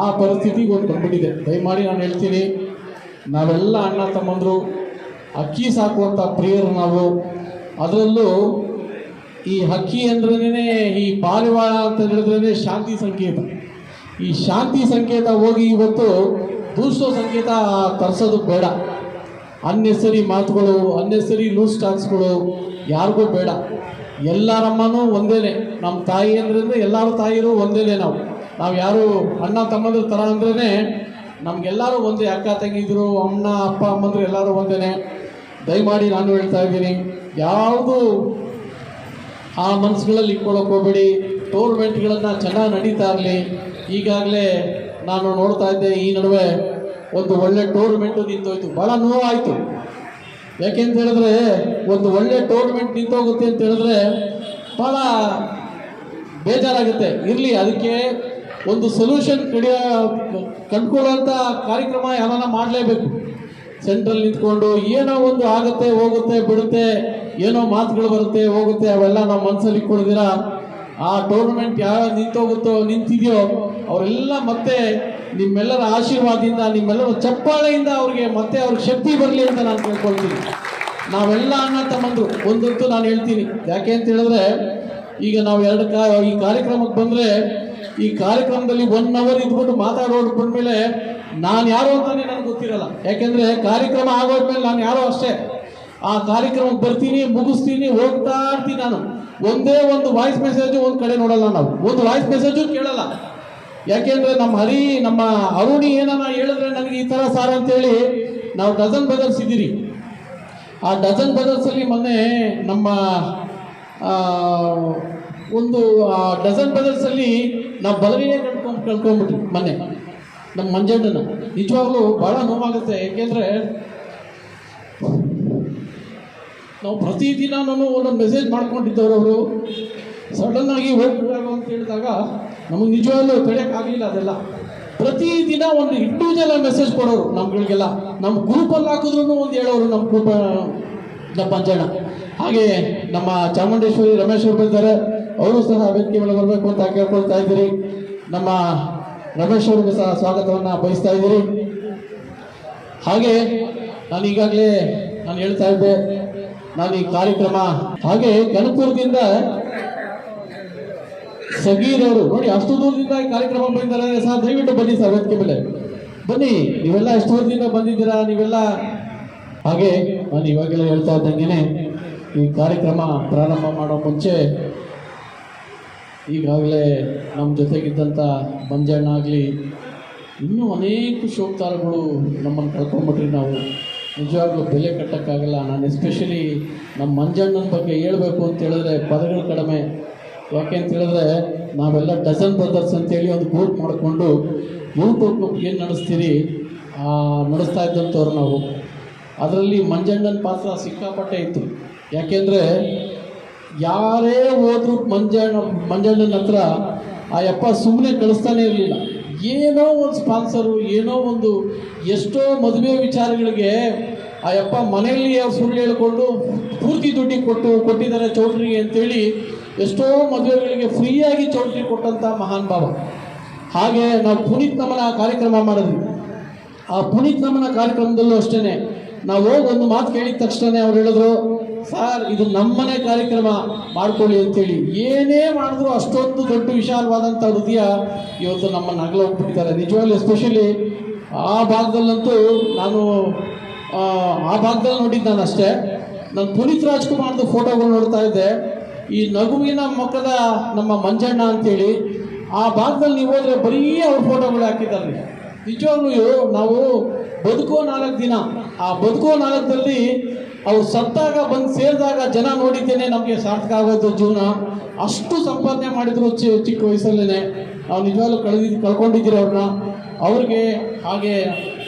ಆ ಪರಿಸ್ಥಿತಿಗೆ ಒಂದು ಬಂದ್ಬಿಟ್ಟಿದೆ. ದಯಮಾಡಿ ನಾನು ಹೇಳ್ತೀನಿ, ನಾವೆಲ್ಲ ಅಣ್ಣ ತಮ್ಮಂದರು ಅಕ್ಕಿ ಸಾಕುವಂಥ ಪ್ರಿಯರು ನಾವು. ಅದರಲ್ಲೂ ಈ ಹಕ್ಕಿ ಅಂದ್ರೇ, ಈ ಪಾರಿವಾಳ ಅಂತ ಹೇಳಿದ್ರೇ ಶಾಂತಿ ಸಂಕೇತ. ಈ ಶಾಂತಿ ಸಂಕೇತ ಹೋಗಿ ಇವತ್ತು ದೂಷೋ ಸಂಕೇತ ತರಿಸೋದು ಬೇಡ. ಅನ್ನೆಸರಿ ಮಾತುಗಳು, ಅನ್ನೆಸರಿ ಲೂಸ್ ಟಾಕ್ಸ್ಗಳು ಯಾರಿಗೂ ಬೇಡ. ಎಲ್ಲರಮ್ಮನೂ ಒಂದೇನೆ. ನಮ್ಮ ತಾಯಿ ಅಂದ್ರೆ ಎಲ್ಲರೂ ತಾಯಿರು ಒಂದೇನೆ. ನಾವು ಯಾರು ಅಣ್ಣ ತಮ್ಮಂದ್ರ ಥರ ಅಂದ್ರೇ ನಮಗೆಲ್ಲರೂ ಒಂದೇ. ಅಕ್ಕ ತಂಗಿದ್ರು, ಅಣ್ಣ ಅಪ್ಪ ಅಮ್ಮಂದ್ರು ಎಲ್ಲರೂ ಒಂದೇನೆ. ದಯಮಾಡಿ ನಾನು ಹೇಳ್ತಾ ಇದ್ದೀನಿ, ಯಾವುದು ಆ ಮನಸ್ಸುಗಳಲ್ಲಿ ಇಟ್ಕೊಳ್ಳೋಕೆ ಹೋಗಬೇಡಿ. ಟೂರ್ನಮೆಂಟ್ಗಳನ್ನು ಚೆನ್ನಾಗಿ ನಡೀತಾ ಇರಲಿ. ಈಗಾಗಲೇ ನಾನು ನೋಡ್ತಾ ಇದ್ದೆ, ಈ ನಡುವೆ ಒಂದು ಒಳ್ಳೆ ಟೂರ್ನಮೆಂಟು ನಿಂತೋಯ್ತು. ಭಾಳ ನೋವಾಯಿತು. ಯಾಕೆಂತ ಹೇಳಿದ್ರೆ ಒಂದು ಒಳ್ಳೆ ಟೂರ್ನಮೆಂಟ್ ನಿಂತೋಗುತ್ತೆ ಅಂತ ಹೇಳಿದ್ರೆ ಭಾಳ ಬೇಜಾರಾಗುತ್ತೆ. ಇರಲಿ, ಅದಕ್ಕೆ ಒಂದು ಸೊಲ್ಯೂಷನ್ ಕಂಡುಕೊಳ್ಳುವಂಥ ಕಾರ್ಯಕ್ರಮ ಯಾರನ್ನ ಮಾಡಲೇಬೇಕು. ಸೆಂಟ್ರಲ್ ನಿಂತ್ಕೊಂಡು ಏನೋ ಒಂದು ಆಗುತ್ತೆ ಹೋಗುತ್ತೆ ಬಿಡುತ್ತೆ, ಏನೋ ಮಾತುಗಳು ಬರುತ್ತೆ ಹೋಗುತ್ತೆ, ಅವೆಲ್ಲ ನಾವು ಮನಸ್ಸಲ್ಲಿ ಇಟ್ಕೊಳ್ದಿರ ಆ ಟೂರ್ನಮೆಂಟ್ ಯಾವ ನಿಂತಿದೆಯೋ ಅವರೆಲ್ಲ ಮತ್ತೆ ನಿಮ್ಮೆಲ್ಲರ ಆಶೀರ್ವಾದದಿಂದ, ನಿಮ್ಮೆಲ್ಲರ ಚಪ್ಪಾಳೆಯಿಂದ ಅವ್ರಿಗೆ ಮತ್ತೆ ಅವ್ರಿಗೆ ಶಕ್ತಿ ಬರಲಿ ಅಂತ ನಾನು ಕೇಳ್ಕೊಳ್ತೀನಿ. ನಾವೆಲ್ಲ ಅಣ್ಣ ತಮ್ಮಂದ್ರು ಒಂದಂತೂ ನಾನು ಹೇಳ್ತೀನಿ. ಯಾಕೆ ಅಂತ ಹೇಳಿದ್ರೆ ಈಗ ನಾವು ಈ ಕಾರ್ಯಕ್ರಮಕ್ಕೆ ಬಂದರೆ ಈ ಕಾರ್ಯಕ್ರಮದಲ್ಲಿ 1 hour ಇದ್ಬಿಟ್ಟು ಮಾತಾಡೋದು ಬಂದಮೇಲೆ ನಾನು ಯಾರು ಅಂತಾನೆ ನನಗೆ ಗೊತ್ತಿರಲ್ಲ. ಯಾಕೆಂದರೆ ಕಾರ್ಯಕ್ರಮ ಆಗೋದ್ಮೇಲೆ ನಾನು ಯಾರೋ ಅಷ್ಟೇ. ಆ ಕಾರ್ಯಕ್ರಮಕ್ಕೆ ಬರ್ತೀನಿ, ಮುಗಿಸ್ತೀನಿ, ಹೋಗ್ತಾ ಇರ್ತೀನಿ. ನಾನು ಒಂದೇ ಒಂದು ವಾಯ್ಸ್ ಮೆಸೇಜು ಒಂದು ಕಡೆ ನೋಡಲ್ಲ, ನಾವು ಒಂದು ವಾಯ್ಸ್ ಮೆಸೇಜು ಕೇಳಲ್ಲ. ಯಾಕೆಂದರೆ ನಮ್ಮ ಅರುಣಿ ಏನನ್ನ ಹೇಳಿದ್ರೆ ನನಗೆ ಈ ಥರ ಸಾರ್ ಅಂತೇಳಿ ನಾವು ಡಜನ್ ಬ್ರದರ್ಸ್ ಇದ್ದೀರಿ. ಆ ಡಜನ್ ಬ್ರದರ್ಸಲ್ಲಿ ಮೊನ್ನೆ ನಮ್ಮ ಒಂದು ಡಜನ್ ಬ್ರದರ್ಸಲ್ಲಿ ನಾವು ಬಲಗೈಯೇ ಕಳ್ಕೊಂಡ್ಬಿಟ್ವಿ ಮೊನ್ನೆ ನಮ್ಮ ಮಂಜಣ್ಣನ. ನಿಜವಾಗ್ಲೂ ಭಾಳ ನೋವಾಗುತ್ತೆ. ಏಕೆಂದರೆ ನಾವು ಪ್ರತಿದಿನ ಒಂದೊಂದು ಮೆಸೇಜ್ ಮಾಡ್ಕೊಂಡಿದ್ದವರು, ಅವರು ಸಡನ್ನಾಗಿ ಹೋಗ್ಬಿಡೋದು ಅಂತ ಹೇಳಿದಾಗ ನಮಗೆ ನಿಜವಾಗ್ಲೂ ತಡೆಯೋಕ್ಕಾಗಲಿಲ್ಲ. ಅದೆಲ್ಲ ಪ್ರತಿದಿನ ಒಂದು ಇಂಡಿವಿಜುವಲ್ ಮೆಸೇಜ್ ಕೊಡೋರು ನಮ್ಗಳಿಗೆಲ್ಲ. ನಮ್ಮ ಗ್ರೂಪಲ್ಲಿ ಹಾಕಿದ್ರು ಒಂದು ಹೇಳೋರು, ನಮ್ಮ ಗ್ರೂಪ್ ನಮ್ಮ ಮಂಜಣ್ಣ. ಹಾಗೆ ನಮ್ಮ ಚಾಮುಂಡೇಶ್ವರಿ ರಮೇಶ್ ಅವರು ಇದ್ದಾರೆ, ಅವರು ಸಹ ವೇದಿಕೆ ಮೇಲೆ ಬರಬೇಕು ಅಂತ ಕೇಳ್ಕೊಳ್ತಾ ಇದ್ದೀರಿ. ನಮ್ಮ ರಮೇಶ್ ಅವ್ರಿಗೂ ಸಹ ಸ್ವಾಗತವನ್ನು ಬಯಸ್ತಾ ಇದ್ದೀರಿ. ಹಾಗೆ ನಾನು ಈಗಾಗಲೇ ಹೇಳ್ತಾ ಇದ್ದೆ, ನಾನು ಈ ಕಾರ್ಯಕ್ರಮ ಹಾಗೆ ಗಣಪುರದಿಂದ ಸಗೀರ್ ಅವರು ನೋಡಿ ಅಷ್ಟು ದೂರದಿಂದ ಈ ಕಾರ್ಯಕ್ರಮ ಬಂದಿದ್ದಾರೆ ಸರ್. ದಯವಿಟ್ಟು ಬನ್ನಿ ಸರ್, ವೇದಿಕೆ ಮೇಲೆ ಬನ್ನಿ. ನೀವೆಲ್ಲ ಎಷ್ಟು ದೂರದಿಂದ ಬಂದಿದ್ದೀರಾ ನೀವೆಲ್ಲ. ಹಾಗೆ ನಾನು ಇವಾಗೆಲ್ಲ ಹೇಳ್ತಾ ಇದ್ದಂಗೆ ಈ ಕಾರ್ಯಕ್ರಮ ಪ್ರಾರಂಭ ಮಾಡೋ ಮುಂಚೆ ಈಗಾಗಲೇ ನಮ್ಮ ಜೊತೆಗಿದ್ದಂಥ ಮಂಜಣ್ಣ ಆಗಲಿ ಇನ್ನೂ ಅನೇಕ ಶೋಕ್ತಾರಗಳು ನಮ್ಮನ್ನು ಕಳ್ಕೊಂಡ್ಬಿಟ್ರಿ. ನಾವು ನಿಜವಾಗ್ಲೂ ಬೆಲೆ ಕಟ್ಟೋಕ್ಕಾಗಲ್ಲ. ನಾನು ಎಸ್ಪೆಷಲಿ ನಮ್ಮ ಮಂಜಣ್ಣನ ಬಗ್ಗೆ ಹೇಳ್ಬೇಕು ಅಂತ ಹೇಳಿದ್ರೆ ಪದಗಳು ಕಡಿಮೆ. ಯಾಕೆ ಅಂತ ಹೇಳಿದ್ರೆ ನಾವೆಲ್ಲ ಡಜನ್ ಬ್ರದರ್ಸ್ ಅಂತೇಳಿ ಒಂದು ಗ್ರೂಪ್ ಮಾಡಿಕೊಂಡು ಯೂಟ್ಯೂಬ್ ಏನು ನಡೆಸ್ತೀರಿ ನಡೆಸ್ತಾ ಇದ್ದಂಥವ್ರು ನಾವು. ಅದರಲ್ಲಿ ಮಂಜಣ್ಣನ ಪಾತ್ರ ಸಿಕ್ಕಾಪಟ್ಟೆ ಇತ್ತು. ಯಾಕೆಂದರೆ ಯಾರೇ ಹೋದ್ರು ಮಂಜಣ್ಣನ ಹತ್ರ ಆ ಯಪ್ಪ ಸುಮ್ಮನೆ ಕಳಿಸ್ತಾನೆ ಇರಲಿಲ್ಲ. ಏನೋ ಒಂದು ಸ್ಪಾನ್ಸರು, ಏನೋ ಒಂದು ಎಷ್ಟೋ ಮದುವೆ ವಿಚಾರಗಳಿಗೆ ಆ ಯಪ್ಪ ಮನೆಯಲ್ಲಿ ಅವ್ರು ಸುಳ್ಳು ಹೇಳಿಕೊಂಡು ಪೂರ್ತಿ ದುಡ್ಡಿಗೆ ಕೊಟ್ಟಿದ್ದಾರೆ ಚೌಟ್ರಿಗೆ ಅಂತೇಳಿ ಎಷ್ಟೋ ಮದುವೆಗಳಿಗೆ ಫ್ರೀಯಾಗಿ ಚೌಟ್ರಿ ಕೊಟ್ಟಂಥ ಮಹಾನ್ ಭಾವ. ಹಾಗೆ ನಾವು ಪುನೀತ್ ನಮನ ಕಾರ್ಯಕ್ರಮ ಮಾಡಿದ್ವಿ. ಆ ಪುನೀತ್ ನಮನ ಕಾರ್ಯಕ್ರಮದಲ್ಲೂ ಅಷ್ಟೇ ನಾವು ಹೋಗಿ ಒಂದು ಮಾತು ಕೇಳಿದ ತಕ್ಷಣ ಅವ್ರು ಹೇಳಿದ್ರು, ಸರ್ ಇದು ನಮ್ಮನೆ ಕಾರ್ಯಕ್ರಮ ಮಾಡ್ಕೊಳ್ಳಿ ಅಂತೇಳಿ. ಏನೇ ಮಾಡಿದ್ರು ಅಷ್ಟೊಂದು ದೊಡ್ಡ ವಿಶಾಲವಾದಂಥ ಹೃದಯ ಇವತ್ತು ನಮ್ಮನ್ನು ಅಗಲೋಗ್ಬಿಟ್ಟಿದ್ದಾರೆ. ನಿಜವಾಗ್ಲೂ ಎಸ್ಪೆಷಲಿ ಆ ಭಾಗದಲ್ಲಂತೂ ನಾನು ಆ ಭಾಗದಲ್ಲಿ ನೋಡಿದ್ದು ನಾನು ಅಷ್ಟೇ. ನಾನು ಪುನೀತ್ ರಾಜ್ಕುಮಾರ್ದು ಫೋಟೋಗಳು ನೋಡ್ತಾ ಇದ್ದೆ. ಈ ನಗುವಿನ ಮುಖದ ನಮ್ಮ ಮಂಜಣ್ಣ ಅಂತೇಳಿ ಆ ಭಾಗದಲ್ಲಿ ನೀವು ಹೋದರೆ ಬರೀ ಅವ್ರ ಫೋಟೋಗಳು ಹಾಕಿದ್ದಾರೆ. ನಿಜವಾಗ್ಲೂ ನಾವು ಬದುಕೋ 4 ದಿನ, ಆ ಬದುಕೋ 4ದಲ್ಲಿ ಅವ್ರು ಸತ್ತಾಗ ಬಂದು ಸೇರಿದಾಗ ಜನ ನೋಡಿದ್ದೇನೆ ನಮಗೆ ಸಾರ್ಥಕ ಆಗೋದು ಜೀವನ. ಅಷ್ಟು ಸಂಪಾದನೆ ಮಾಡಿದ್ರು ಚಿಕ್ಕ ವಯಸ್ಸಲ್ಲೇ. ನಾವು ನಿಜವಾಗ್ಲೂ ಕಳ್ಕೊಂಡಿದ್ದೀರಿ ಅವ್ರಿಗೆ. ಹಾಗೆ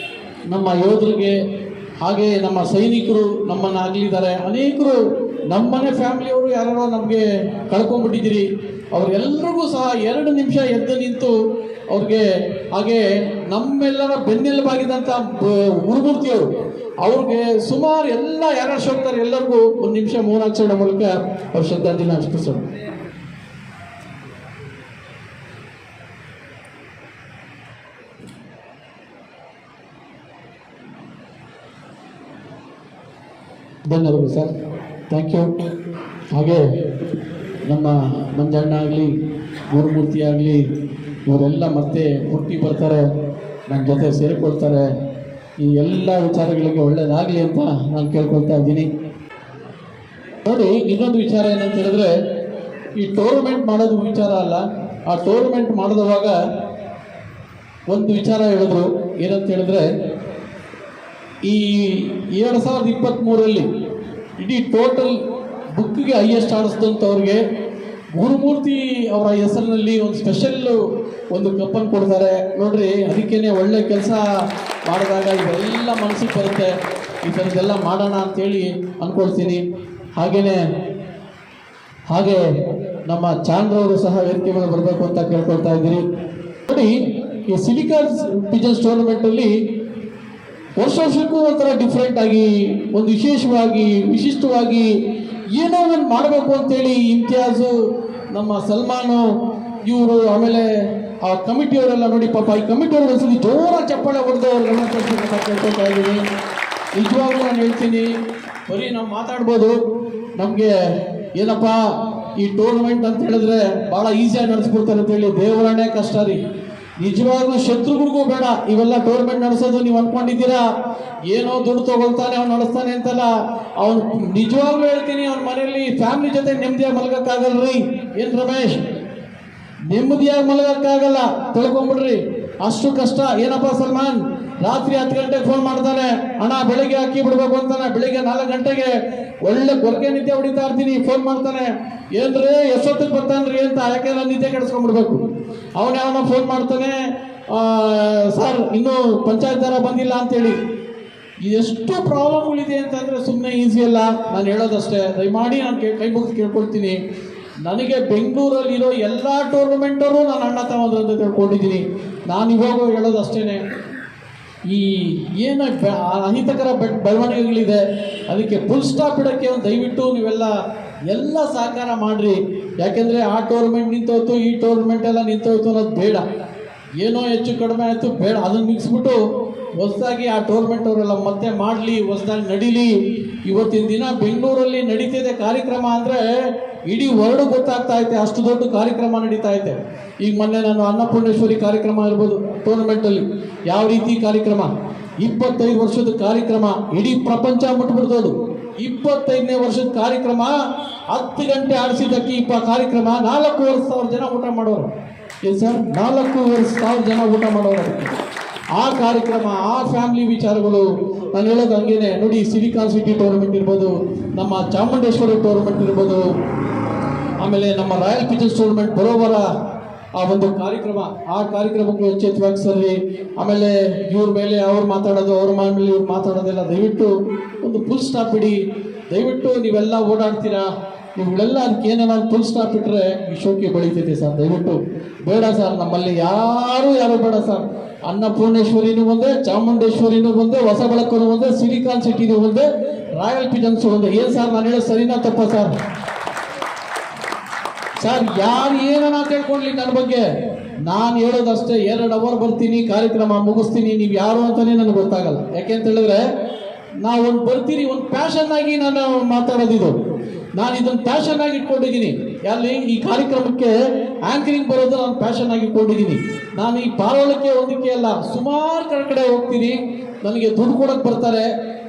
ನಮ್ಮ ಯೋಧರಿಗೆ, ಹಾಗೆ ನಮ್ಮ ಸೈನಿಕರು ನಮ್ಮನ್ನು ಆಗಲಿದ್ದಾರೆ. ಅನೇಕರು ನಮ್ಮನೆ ಫ್ಯಾಮಿಲಿಯವರು ಯಾರೋ ನಮಗೆ ಕಳ್ಕೊಂಡ್ಬಿಟ್ಟಿದ್ದೀರಿ. ಅವ್ರಿಗೆಲ್ರಿಗೂ ಸಹ 2 ನಿಮಿಷ ಎದ್ದು ನಿಂತು ಅವ್ರಿಗೆ, ಹಾಗೆ ನಮ್ಮೆಲ್ಲರ ಬೆನ್ನೆಲುಬಾಗಿದ್ದಂಥ ಗುರುಮೂರ್ತಿಯವರು ಅವ್ರಿಗೆ ಸುಮಾರು ಎಲ್ಲ ಯಾರು ಹೋಗ್ತಾರೆ ಎಲ್ಲರಿಗೂ 1 ನಿಮಿಷ ಮೌನಾಚರಣೆ ಮೂಲಕ ಅವ್ರ ಶ್ರದ್ಧಾಂಜಲಿ ಅರ್ಪಿಸೋಣ. ಧನ್ಯವಾದಗಳು ಸರ್, ಥ್ಯಾಂಕ್ ಯು. ಹಾಗೆ ನಮ್ಮ ಮಂಜಣ್ಣ ಆಗಲಿ, ಗುರುಮೂರ್ತಿ ಆಗಲಿ, ಇವರೆಲ್ಲ ಮತ್ತೆ ಹುಟ್ಟಿ ಬರ್ತಾರೆ, ನನ್ನ ಜೊತೆ ಸೇರಿಕೊಳ್ತಾರೆ. ಈ ಎಲ್ಲ ವಿಚಾರಗಳಿಗೆ ಒಳ್ಳೆಯದಾಗಲಿ ಅಂತ ನಾನು ಕೇಳ್ಕೊಳ್ತಾ ಇದ್ದೀನಿ. ನೋಡಿ, ಇನ್ನೊಂದು ವಿಚಾರ ಏನಂತ ಹೇಳಿದ್ರೆ, ಈ ಟೂರ್ನಮೆಂಟ್ ಮಾಡೋದು ವಿಚಾರ ಅಲ್ಲ. ಆ ಟೂರ್ನಮೆಂಟ್ ಮಾಡಿದವಾಗ ಒಂದು ವಿಚಾರ ಹೇಳಿದ್ರು. ಏನಂತ ಹೇಳಿದ್ರೆ, ಈ 2023 ಇಡೀ ಟೋಟಲ್ ಬುಕ್ಗೆ ಹೈಯೆಸ್ಟ್ ಆಡಿಸಿದಂಥವ್ರಿಗೆ ಗುರುಮೂರ್ತಿ ಅವರ ಹೆಸರಿನಲ್ಲಿ ಒಂದು ಸ್ಪೆಷಲ್ ಒಂದು ಕಪ್ಪನ್ನು ಕೊಡ್ತಾರೆ ನೋಡ್ರಿ. ಅದಕ್ಕೇನೆ ಒಳ್ಳೆ ಕೆಲಸ ಮಾಡಿದಾಗ ಇವೆಲ್ಲ ಮನಸ್ಸಿಗೆ ಬರುತ್ತೆ. ಈ ಥರದ್ದೆಲ್ಲ ಮಾಡೋಣ ಅಂತೇಳಿ ಅಂದ್ಕೊಳ್ತೀನಿ. ಹಾಗೆ ನಮ್ಮ ಚಾಂದ್ರವರು ಸಹ ವೇದಿಕೆ ಮೇಲೆ ಬರಬೇಕು ಅಂತ ಕೇಳ್ಕೊಳ್ತಾ ಇದ್ದೀರಿ. ನೋಡಿ, ಈ ಸಿಲಿಕಾನ್ ಪಿಜನ್ಸ್ ಟೂರ್ನಮೆಂಟಲ್ಲಿ ವರ್ಷಕ್ಕೂ ಒಂಥರ ಡಿಫ್ರೆಂಟ್ ಆಗಿ, ಒಂದು ವಿಶಿಷ್ಟವಾಗಿ ಏನೋ ಒಂದು ಮಾಡಬೇಕು ಅಂತೇಳಿ ಇಮ್ತಿಯಾಜು, ನಮ್ಮ ಸಲ್ಮಾನು, ಇವರು, ಆಮೇಲೆ ಆ ಕಮಿಟಿಯವರೆಲ್ಲ ನೋಡಿ, ಪಾಪ ಈ ಕಮಿಟಿಯವರು ಒಂದ್ಸತಿ ಜೋರಾಗಿ ಚಪ್ಪಾಳೆ ಹೊಡೆದು ಅವ್ರು ಕೇಳ್ಕೊಳ್ತಾ ಇದ್ದೀನಿ. ನಿಜವಾಗ್ಲೂ ನಾನು ಹೇಳ್ತೀನಿ, ಬರೀ ನಾವು ಮಾತಾಡ್ಬೋದು. ನಮಗೆ ಏನಪ್ಪ ಈ ಟೂರ್ನಮೆಂಟ್ ಅಂತ ಹೇಳಿದ್ರೆ ಭಾಳ ಈಸಿಯಾಗಿ ನಡೆಸ್ಬಿಡ್ತಾರೆ ಅಂತೇಳಿ, ದೇವರನ್ನೇ ಕಷ್ಟ ರೀ. ನಿಜವಾಗ್ಲೂ ಶತ್ರುಗಳಿಗೂ ಬೇಡ ಇವೆಲ್ಲ ಟೂರ್ನಮೆಂಟ್ ನಡೆಸೋದು. ನೀವು ಅಂದ್ಕೊಂಡಿದ್ದೀರಾ ಏನೋ ದುಡ್ಡು ತಗೊಳ್ತಾನೆ ಅವ್ನು ನಡೆಸ್ತಾನೆ ಅಂತಲ್ಲ. ಅವ್ನು ನಿಜವಾಗ್ಲೂ ಹೇಳ್ತೀನಿ, ಅವ್ನ ಮನೆಯಲ್ಲಿ ಫ್ಯಾಮಿಲಿ ಜೊತೆ ನೆಮ್ಮದಿಯಾಗಿ ಮಲಗಕ್ಕಾಗಲ್ರಿ. ಏನು ರಮೇಶ್, ನೆಮ್ಮದಿಯಾಗಿ ಮಲಗಕ್ಕಾಗಲ್ಲ, ತಿಳ್ಕೊಂಬಿಡ್ರಿ. ಅಷ್ಟು ಕಷ್ಟ. ಏನಪ್ಪ ಸಲ್ಮಾನ್, ರಾತ್ರಿ 10 ಗಂಟೆಗೆ ಫೋನ್ ಮಾಡ್ತಾನೆ, ಅಣ್ಣ ಬೆಳಗ್ಗೆ ಅಕ್ಕಿ ಬಿಡ್ಬೇಕು ಅಂತಾನೆ. ಬೆಳಿಗ್ಗೆ 4 ಗಂಟೆಗೆ ಒಳ್ಳೆ ಗೊರಕೆ ನಿದ್ದೆ ಹೊಡಿತಾ ಇರ್ತೀನಿ, ಫೋನ್ ಮಾಡ್ತಾನೆ, ಏನ್ರಿ ಎಷ್ಟೊತ್ತಿಗೆ ಬರ್ತಾನ್ರಿ ಅಂತ. ಯಾಕೆ ನಾನು ನಿದ್ದೆ ಕೆಡಿಸ್ಕೊಂಡ್ಬಿಡ್ಬೇಕು. ಅವನ ಫೋನ್ ಮಾಡ್ತಾನೆ, ಸರ್ ಇನ್ನೂ ಪಂಚಾಯತ್ ದರ ಬಂದಿಲ್ಲ ಅಂತೇಳಿ. ಎಷ್ಟು ಪ್ರಾಬ್ಲಮ್ಗಳಿದೆ ಅಂತಂದರೆ ಸುಮ್ಮನೆ ಈಸಿ ಅಲ್ಲ. ನಾನು ಹೇಳೋದಷ್ಟೇ, ದಯಮಾಡಿ ನಾನು ಕೈ ಮುಗಿದು ಕೇಳ್ಕೊಳ್ತೀನಿ. ನನಗೆ ಬೆಂಗಳೂರಲ್ಲಿರೋ ಎಲ್ಲ ಟೂರ್ನಮೆಂಟರು ನಾನು ಅಣ್ಣ ತಮ್ಮಂದ್ರು ಅಂತ ತಿಳ್ಕೊಂಡಿದ್ದೀನಿ. ನಾನು ಇವಾಗ ಹೇಳೋದು ಅಷ್ಟೇ, ಈ ಏನು ಅಹಿತಕರ ಬೆಳವಣಿಗೆಗಳಿದೆ ಅದಕ್ಕೆ ಫುಲ್ ಸ್ಟಾಪ್ ಇಡೋಕ್ಕೆ ದಯವಿಟ್ಟು ನೀವೆಲ್ಲ ಸಹಕಾರ ಮಾಡಿರಿ. ಯಾಕೆಂದರೆ ಆ ಟೂರ್ನಮೆಂಟ್ ನಿಂತೋಯ್ತು, ಈ ಟೂರ್ನಮೆಂಟ್ ಎಲ್ಲ ನಿಂತೋಯ್ತು ಅನ್ನೋದು ಬೇಡ. ಏನೋ ಹೆಚ್ಚು ಕಡಿಮೆ ಆಯಿತು ಬೇಡ, ಅದನ್ನು ಮಿಕ್ಸ್ಬಿಟ್ಟು ಹೊಸದಾಗಿ ಆ ಟೂರ್ನಮೆಂಟ್ ಅವರೆಲ್ಲ ಮತ್ತೆ ಮಾಡಲಿ, ಹೊಸದಾಗಿ ನಡೀಲಿ. ಇವತ್ತಿನ ದಿನ ಬೆಂಗಳೂರಲ್ಲಿ ನಡೀತಿದೆ ಕಾರ್ಯಕ್ರಮ ಅಂದರೆ ಇಡೀ ವರ್ಲ್ಡ್ ಗೊತ್ತಾಗ್ತಾ ಐತೆ, ಅಷ್ಟು ದೊಡ್ಡ ಕಾರ್ಯಕ್ರಮ ನಡೀತಾ ಐತೆ. ಈಗ ಮೊನ್ನೆ ನಾನು ಅನ್ನಪೂರ್ಣೇಶ್ವರಿ ಕಾರ್ಯಕ್ರಮ ಇರ್ಬೋದು, ಟೂರ್ನಮೆಂಟಲ್ಲಿ ಯಾವ ರೀತಿ ಕಾರ್ಯಕ್ರಮ, 25 ವರ್ಷದ ಕಾರ್ಯಕ್ರಮ, ಇಡೀ ಪ್ರಪಂಚ ಮುಟ್ಬಿಡ್ತೋದು. 25ನೇ ವರ್ಷದ ಕಾರ್ಯಕ್ರಮ, 10 ಗಂಟೆ ಆಡಿಸಿದ್ದಕ್ಕೆ ಕಾರ್ಯಕ್ರಮ 4,500 ಜನ ಊಟ ಮಾಡೋರು. ಏನು ಸರ್, 4,500 ಜನ ಊಟ ಮಾಡೋರು. ಆ ಕಾರ್ಯಕ್ರಮ, ಆ ಫ್ಯಾಮಿಲಿ ವಿಚಾರಗಳು ನಾನು ಹೇಳೋದು ಹಂಗೇನೆ. ನೋಡಿ, ಸಿಲಿಕಾನ್ ಸಿಟಿ ಟೂರ್ನಮೆಂಟ್ ಇರ್ಬೋದು, ನಮ್ಮ ಚಾಮುಂಡೇಶ್ವರಿ ಟೂರ್ನಮೆಂಟ್ ಇರ್ಬೋದು, ಆಮೇಲೆ ನಮ್ಮ ರಾಯಲ್ ಪಿಜನ್ಸ್ ಟೂರ್ನಮೆಂಟ್ ಬರೋಬರ ಆ ಒಂದು ಕಾರ್ಯಕ್ರಮ, ಆ ಕಾರ್ಯಕ್ರಮಕ್ಕೆ ಎಚ್ಚೆತ್ತವಾಗಿ ಸರ್ರಿ. ಆಮೇಲೆ ಇವ್ರ ಮೇಲೆ ಅವ್ರು ಮಾತಾಡೋದು, ಅವ್ರ ಮೇಲೆ ಇವ್ರು ಮಾತಾಡೋದೆಲ್ಲ ದಯವಿಟ್ಟು ಒಂದು ಫುಲ್ ಸ್ಟಾಪ್ ಇಡಿ. ದಯವಿಟ್ಟು ನೀವೆಲ್ಲ ಓಡಾಡ್ತೀರಾ, ನೀವುಗಳೆಲ್ಲ ಅದಕ್ಕೆ ಏನಾದ್ರು ಫುಲ್ ಸ್ಟಾಪ್ ಇಟ್ಟರೆ ಈ ಶೋಕಿ ಬೆಳೀತೈತೆ ಸರ್. ದಯವಿಟ್ಟು ಬೇಡ ಸರ್, ನಮ್ಮಲ್ಲಿ ಯಾರು ಬೇಡ ಸರ್. ಅನ್ನಪೂರ್ಣೇಶ್ವರಿನೂ ಒಂದೇ, ಚಾಮುಂಡೇಶ್ವರಿನೂ ಒಂದೇ, ಹೊಸ ಬೆಳಕನ್ನು ಒಂದೇ, ಸಿಲಿಕಾನ್ ಸಿಟಿನೂ ಒಂದೇ, ರಾಯಲ್ ಪಿಜನ್ಸ್ ಒಂದೇ. ಏನು ಸರ್ ನಾನು ಹೇಳೋದು ಸರಿನಾ ತಪ್ಪ ಸರ್? ಸರ್ ಯಾರು ಏನನ್ನ ಕೇಳ್ಕೊಳ್ಳಿ ನನ್ನ ಬಗ್ಗೆ, ನಾನು ಹೇಳೋದಷ್ಟೇ. 2 ಅವರ್ ಬರ್ತೀನಿ, ಕಾರ್ಯಕ್ರಮ ಮುಗಿಸ್ತೀನಿ, ನೀವು ಯಾರು ಅಂತಲೇ ನನಗೆ ಗೊತ್ತಾಗಲ್ಲ. ಯಾಕೆಂತ ಹೇಳಿದ್ರೆ ನಾವು ಒಂದು ಬರ್ತೀನಿ, ಒಂದು ಪ್ಯಾಷನ್ ಆಗಿ ನಾನು ಮಾತಾಡೋದಿದು. ನಾನು ಇದನ್ನು ಪ್ಯಾಷನ್ ಆಗಿ ಇಟ್ಕೊಂಡಿದ್ದೀನಿ. ಅಲ್ಲಿ ಈ ಕಾರ್ಯಕ್ರಮಕ್ಕೆ ಆಂಕರಿಂಗ್ ಬರೋದು ನಾನು ಪ್ಯಾಷನ್ ಆಗಿ ಇಟ್ಕೊಂಡಿದ್ದೀನಿ. ನಾನು ಈ ಪಾರೋಳಕ್ಕೆ ಒಂದಕ್ಕೆ ಅಲ್ಲ, ಸುಮಾರು ಕಡೆ ಹೋಗ್ತೀನಿ. ನನಗೆ ದುಡ್ಡು ಕೊಡೋಕೆ ಬರ್ತಾರೆ,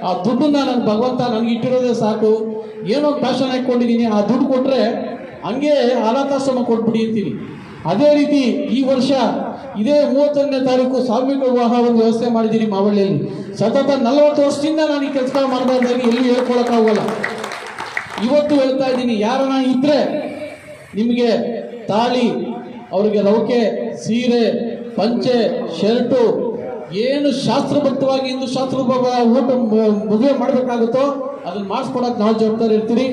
ಆ ದುಡ್ಡನ್ನ ನನ್ನ ಭಗವಂತ ನನಗೆ ಇಟ್ಟಿರೋದೇ ಸಾಕು. ಏನೋ ಪ್ಯಾಷನ್ ಹಾಕ್ಕೊಂಡಿದ್ದೀನಿ, ಆ ದುಡ್ಡು ಕೊಟ್ಟರೆ ಹಂಗೆ ಅನಾಥಾಶ್ರಮ ಕೊಟ್ಬಿಡಿ ಅಂತೀನಿ. ಅದೇ ರೀತಿ ಈ ವರ್ಷ ಇದೇ 31ನೇ ತಾರೀಕು ಸಾಮೂಹಿಕ ವಿವಾಹ ಒಂದು ವ್ಯವಸ್ಥೆ ಮಾಡಿದ್ದೀನಿ ಮಾವಳ್ಳಿಯಲ್ಲಿ. ಸತತ 40 ವರ್ಷದಿಂದ ನಾನು ಈ ಕೆಲಸ ಮಾಡಬಾರ್ದಾಗಿ ಎಲ್ಲೂ ಹೇಳ್ಕೊಳಕ್ಕಾಗಲ್ಲ. ಇವತ್ತು ಹೇಳ್ತಾ ಇದ್ದೀನಿ, ಯಾರನ್ನ ಇದ್ರೆ ನಿಮಗೆ ತಾಳಿ, ಅವ್ರಿಗೆ ರೌಕೆ, ಸೀರೆ, ಪಂಚೆ, ಶರ್ಟು, ಏನು ಶಾಸ್ತ್ರಬದ್ಧವಾಗಿ ಹಿಂದೂ ಊಟ ಮದುವೆ ಮಾಡಬೇಕಾಗುತ್ತೋ ಅದನ್ನ ಮಾಡಿಸ್ಕೊಡಕ್ಕೆ ನಾವು ಜವಾಬ್ದಾರಿ ಇರ್ತೀರಿ.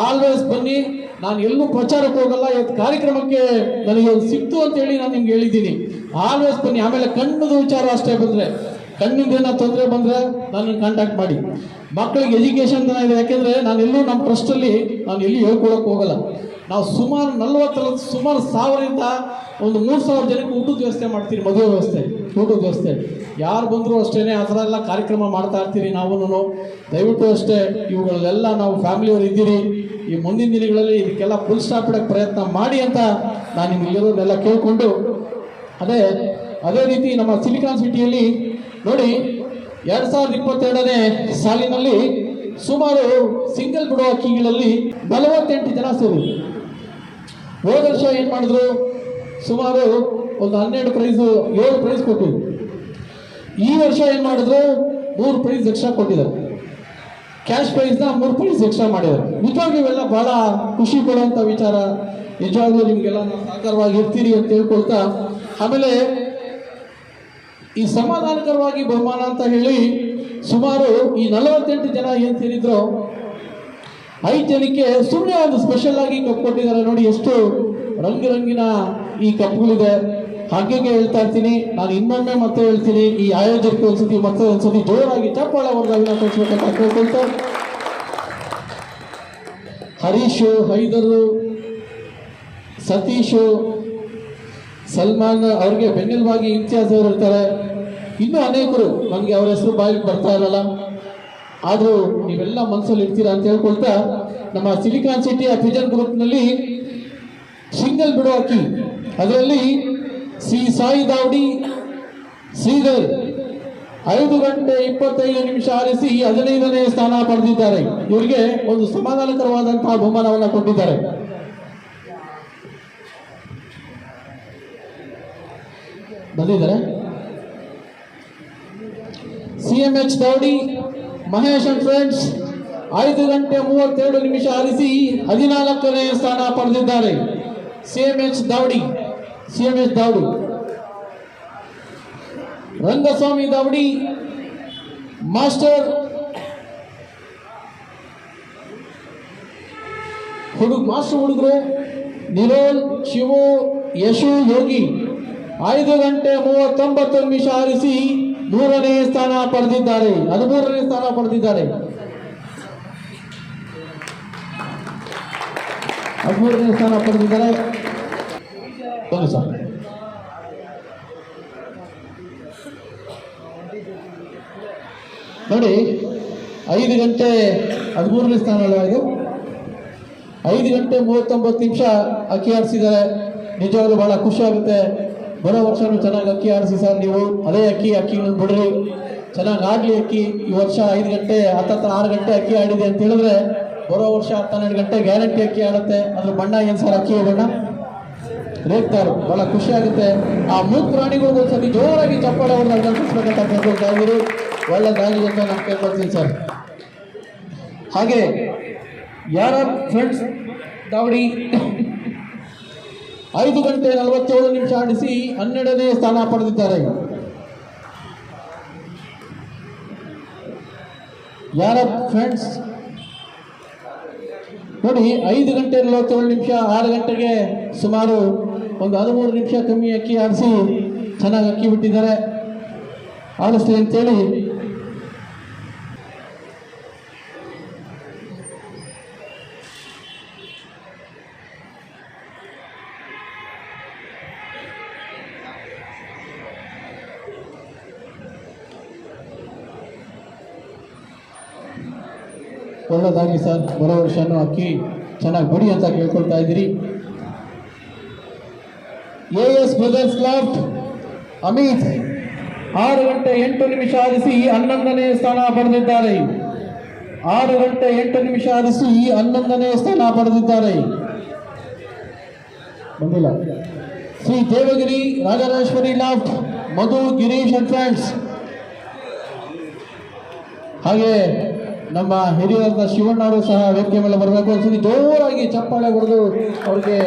ಆಲ್ವೇಸ್ ಬನ್ನಿ, ನಾನು ಎಲ್ಲೂ ಪ್ರಚಾರಕ್ಕೆ ಹೋಗಲ್ಲ. ಇವತ್ತು ಕಾರ್ಯಕ್ರಮಕ್ಕೆ ನನಗೆ ಒಂದು ಸಿಕ್ತು ಅಂತೇಳಿ ನಾನು ನಿಮ್ಗೆ ಹೇಳಿದ್ದೀನಿ. ಆಲ್ವೇಸ್ ಬನ್ನಿ. ಆಮೇಲೆ ಕಣ್ಣದು ವಿಚಾರ ಅಷ್ಟೇ, ಬಂದರೆ ಕಣ್ಣಿಂದ ಏನೋ ತೊಂದರೆ ಬಂದರೆ ನನ್ನನ್ನು ಕಾಂಟ್ಯಾಕ್ಟ್ ಮಾಡಿ. ಮಕ್ಕಳಿಗೆ ಎಜುಕೇಷನ್ ಇದೆ, ಯಾಕೆಂದರೆ ನಾನೆಲ್ಲೂ ನಮ್ಮ ಟ್ರಸ್ಟಲ್ಲಿ ನಾನು ಎಲ್ಲಿ ಹೇಳ್ಕೊಳಕ್ಕೆ ಹೋಗಲ್ಲ. ನಾವು ಸುಮಾರು 1000ರಿಂದ ಒಂದು 3000 ಜನಕ್ಕೆ ಊಟದ ವ್ಯವಸ್ಥೆ ಮಾಡ್ತೀರಿ, ಮದುವೆ ವ್ಯವಸ್ಥೆ, ಊಟದ ವ್ಯವಸ್ಥೆ. ಯಾರು ಬಂದರೂ ಅಷ್ಟೇ ಆ ಥರ ಎಲ್ಲ ಕಾರ್ಯಕ್ರಮ ಮಾಡ್ತಾ ಇರ್ತೀರಿ. ನಾವು ದಯವಿಟ್ಟು ಅಷ್ಟೇ ಇವುಗಳನ್ನೆಲ್ಲ ನಾವು ಫ್ಯಾಮಿಲಿಯವರು ಇದ್ದೀರಿ. ಈ ಮುಂದಿನ ದಿನಗಳಲ್ಲಿ ಇದಕ್ಕೆಲ್ಲ ಫುಲ್ ಸ್ಟಾಪ್ ಇಡೋಕ್ಕೆ ಪ್ರಯತ್ನ ಮಾಡಿ ಅಂತ ನಾನು ನಿಮಗೆಲ್ಲರನ್ನೆಲ್ಲ ಕೇಳಿಕೊಂಡು, ಅದೇ ರೀತಿ ನಮ್ಮ ಸಿಲಿಕಾನ್ ಸಿಟಿಯಲ್ಲಿ ನೋಡಿ 2022ನೇ ಸಾಲಿನಲ್ಲಿ ಸುಮಾರು ಸಿಂಗಲ್ ಬಿಡೋ ಅಕ್ಕಿಗಳಲ್ಲಿ 48 ಜನ ಸೇರಿದ್ರು. ಹೋದ ವರ್ಷ ಏನು ಮಾಡಿದ್ರು, ಸುಮಾರು ಒಂದು 12 ಪ್ರೈಸು, 7 ಪ್ರೈಸ್ ಕೊಟ್ಟಿದ್ರು. ಈ ವರ್ಷ ಏನು ಮಾಡಿದ್ರು, 3 ಪ್ರೈಸ್ ಎಕ್ಸ್ಟ್ರಾ ಕೊಟ್ಟಿದ್ದಾರೆ. ಕ್ಯಾಶ್ ಪ್ರೈಸ್ನ 3 ಪ್ರೈಸ್ ಎಕ್ಸ್ಟ್ರಾ ಮಾಡಿದ್ದಾರೆ. ನಿಜವಾಗ್ಲೂ ಇವೆಲ್ಲ ಭಾಳ ಖುಷಿ ಕೊಡುವಂಥ ವಿಚಾರ. ನಿಜವಾಗ್ಲೂ ನಿಮಗೆಲ್ಲ ನಾವು ಸಹಕಾರವಾಗಿ ಇರ್ತೀರಿ ಅಂತ ಹೇಳ್ಕೊಳ್ತಾ, ಆಮೇಲೆ ಈ ಸಮಾಧಾನಕರವಾಗಿ ಬಹುಮಾನ ಅಂತ ಹೇಳಿ ಸುಮಾರು ಈ 48 ಜನ ಏನು ಸೇರಿದ್ರು, 5 ಜನಕ್ಕೆ ಸುಮ್ಮನೆ ಒಂದು ಸ್ಪೆಷಲ್ ಆಗಿ ಕಪ್ ಕೊಟ್ಟಿದ್ದಾರೆ. ನೋಡಿ ಎಷ್ಟು ರಂಗಿನ ಈ ಕಪ್ಗಳಿದೆ. ಹಾಗೆ ಹೇಳ್ತಾ ಇರ್ತೀನಿ, ನಾನು ಇನ್ನೊಮ್ಮೆ ಮತ್ತೆ ಹೇಳ್ತೀನಿ, ಈ ಆಯೋಜಕರಿಗೆ ಒಂದ್ಸತಿ ಜೋರಾಗಿ ಚಪ್ಪಾಳೆ ವರ್ಗಗಳನ್ನ ಕೊಡಿಸ್ಬೇಕಂತ ಕೇಳ್ಕೊಳ್ತಾ, ಹರೀಶು, ಹೈದರು, ಸತೀಶು, ಸಲ್ಮಾನ್ ಅವ್ರಿಗೆ ಬೆನ್ನೆಲುಬಾಗಿ ಇಮ್ತಿಯಾಜ್ ಅವರು ಇರ್ತಾರೆ. ಇನ್ನೂ ಅನೇಕರು, ನನಗೆ ಅವ್ರ ಹೆಸರು ಬಾಯಿಗೆ ಬರ್ತಾ ಇರಲ್ಲ, ಆದರೂ ನೀವೆಲ್ಲ ಮನಸ್ಸಲ್ಲಿ ಇರ್ತೀರಾ ಅಂತ ಹೇಳ್ಕೊಳ್ತಾ, ನಮ್ಮ ಸಿಲಿಕಾನ್ ಸಿಟಿಯ ಪಿಜನ್ ಗ್ರೂಪ್ನಲ್ಲಿ ಸಿಂಗಲ್ ಬಿಡೋ ಅಕ್ಕಿ, ಅದರಲ್ಲಿ ಶ್ರೀ ಸಾಯಿ ದಾವಡಿ ಶ್ರೀಧರ್ 5 ಗಂಟೆ 25 ನಿಮಿಷ ಆರಿಸಿ 15ನೇ ಸ್ಥಾನ ಪಡೆದಿದ್ದಾರೆ. ಇವರಿಗೆ ಒಂದು ಸಮಾಧಾನಕರವಾದಂತಹ ಬಹುಮಾನವನ್ನು ಕೊಟ್ಟಿದ್ದಾರೆ. ಬಂದಿದ್ದಾರೆ CMH ದಾವಡಿ ಮಹೇಶ್ ಅಂಡ್ ಫ್ರೆಂಡ್ಸ್ 5 ಗಂಟೆ 32 ನಿಮಿಷ ಆರಿಸಿ 14ನೇ ಸ್ಥಾನ ಪಡೆದಿದ್ದಾರೆ. CMH ದಾವಡಿ ರಂಗಸ್ವಾಮಿ ದಾವಡಿ ಮಾಸ್ಟರ್ ಹುಡುಗರು ನಿರೋಲ್, ಶಿವು, ಯಶು, ಯೋಗಿ 5 ಗಂಟೆ 39 ನಿಮಿಷ ಆರಿಸಿ 3ನೇ ಸ್ಥಾನ ಪಡೆದಿದ್ದಾರೆ. 13ನೇ ಸ್ಥಾನ ಪಡೆದಿದ್ದಾರೆ. 13ನೇ ಸ್ಥಾನ ಪಡೆದಿದ್ದಾರೆ. ಬನ್ನಿ ಸರ್. ನೋಡಿ 5 ಗಂಟೆ 13ನೇ ಸ್ಥಾನ ಅಲ್ಲ ಇದು. 5 ಗಂಟೆ 39 ನಿಮಿಷ ಅಕ್ಕಿ ಆಡಿಸಿದ್ದಾರೆ. ನಿಜವಾಗ್ಲೂ ಬಹಳ ಖುಷಿ ಆಗುತ್ತೆ. ಬರೋ ವರ್ಷನೂ ಚೆನ್ನಾಗಿ ಅಕ್ಕಿ ಆಡಿಸಿ ಸರ್. ನೀವು ಅದೇ ಅಕ್ಕಿಗಳನ್ನು ಬಿಡ್ರಿ, ಚೆನ್ನಾಗಿ ಆಡಲಿ ಅಕ್ಕಿ. ಈ ವರ್ಷ 5 ಗಂಟೆ 6 ಗಂಟೆ ಅಕ್ಕಿ ಆಡಿದೆ ಅಂತ ಹೇಳಿದ್ರೆ ಬರೋ ವರ್ಷ 12 ಗಂಟೆ ಗ್ಯಾರಂಟಿ ಅಕ್ಕಿ ಆಡುತ್ತೆ. ಅದ್ರ ಬಣ್ಣ ಏನು ಸರ್? ಅಕ್ಕಿ ಬಣ್ಣ ರೇಗ್ತಾರೆ. ಬಹಳ ಖುಷಿ ಆಗುತ್ತೆ. ಆ ಮೂಕ್ ಪ್ರಾಣಿಗಳಿಗೂ ಒಂದ್ಸತಿ ಜೋರಾಗಿ ಚಪ್ಪಾಳೆ ಹೊಡೆದು ಅಭಿನಂದಿಸ್ಬೇಕಂತ ಕೇಳ್ಕೊಳ್ತಾ ಇದ್ದೀರಿ. ಒಳ್ಳೆದಾಗಲಿ ಅಂತ ನಾನು ಕೇಳ್ಕೊಳ್ತೀನಿ ಸರ್. ಹಾಗೆ ಯಾರ ಫ್ರೆಂಡ್ಸ್ ದಾವಡಿ 5 ಗಂಟೆ 47 ನಿಮಿಷ ಆಡಿಸಿ 12ನೇ ಸ್ಥಾನ ಪಡೆದಿದ್ದಾರೆ. ಯಾರ ಫ್ರೆಂಡ್ಸ್ ನೋಡಿ 5 ಗಂಟೆ 47 ನಿಮಿಷ 6 ಗಂಟೆಗೆ ಸುಮಾರು ಒಂದು 13 ನಿಮಿಷ ಕಮ್ಮಿ ಅಕ್ಕಿ ಆಡಿಸಿ ಚೆನ್ನಾಗಿ ಅಕ್ಕಿ ಬಿಟ್ಟಿದ್ದಾರೆ. ಆಡಿಸ್ಲಿ ಅಂತೇಳಿ ಒಳ್ಳೆದಾಗಿ ಸರ್. ಬರೋ ವರ್ಷನೂ ಅಕ್ಕಿ ಚೆನ್ನಾಗಿ ಬಡಿ ಅಂತ ಕೇಳ್ಕೊಳ್ತಾ ಇದ್ದೀರಿ. AS ಬ್ರದರ್ಸ್ ಕ್ಲಬ್ ಅಮಿತ್ 6 ಗಂಟೆ 8 ನಿಮಿಷ ಆಡಿಸಿ 11ನೇ ಸ್ಥಾನ ಪಡೆದಿದ್ದಾರೆ. 6 ಗಂಟೆ 8 ನಿಮಿಷ ಆಡಿಸಿ 11ನೇ ಸ್ಥಾನ ಪಡೆದಿದ್ದಾರೆ. ಬಂದಿಲ್ಲ. Shri Devagiri Rajarajeshwari loft Madhu Girish and friends. ಹಾಗೆ ನಮ್ಮ ಹಿರಿಯರಾದ ಶಿವಣ್ಣ ಅವರು ಸಹ ವೇದಿಕೆ ಮೇಲೆ ಬರಬೇಕು. ಒಂದ್ಸತಿ ಜೋರಾಗಿ ಚಪ್ಪಾಳೆ ಹೊಡೆದು ಅವ್ರಿಗೆ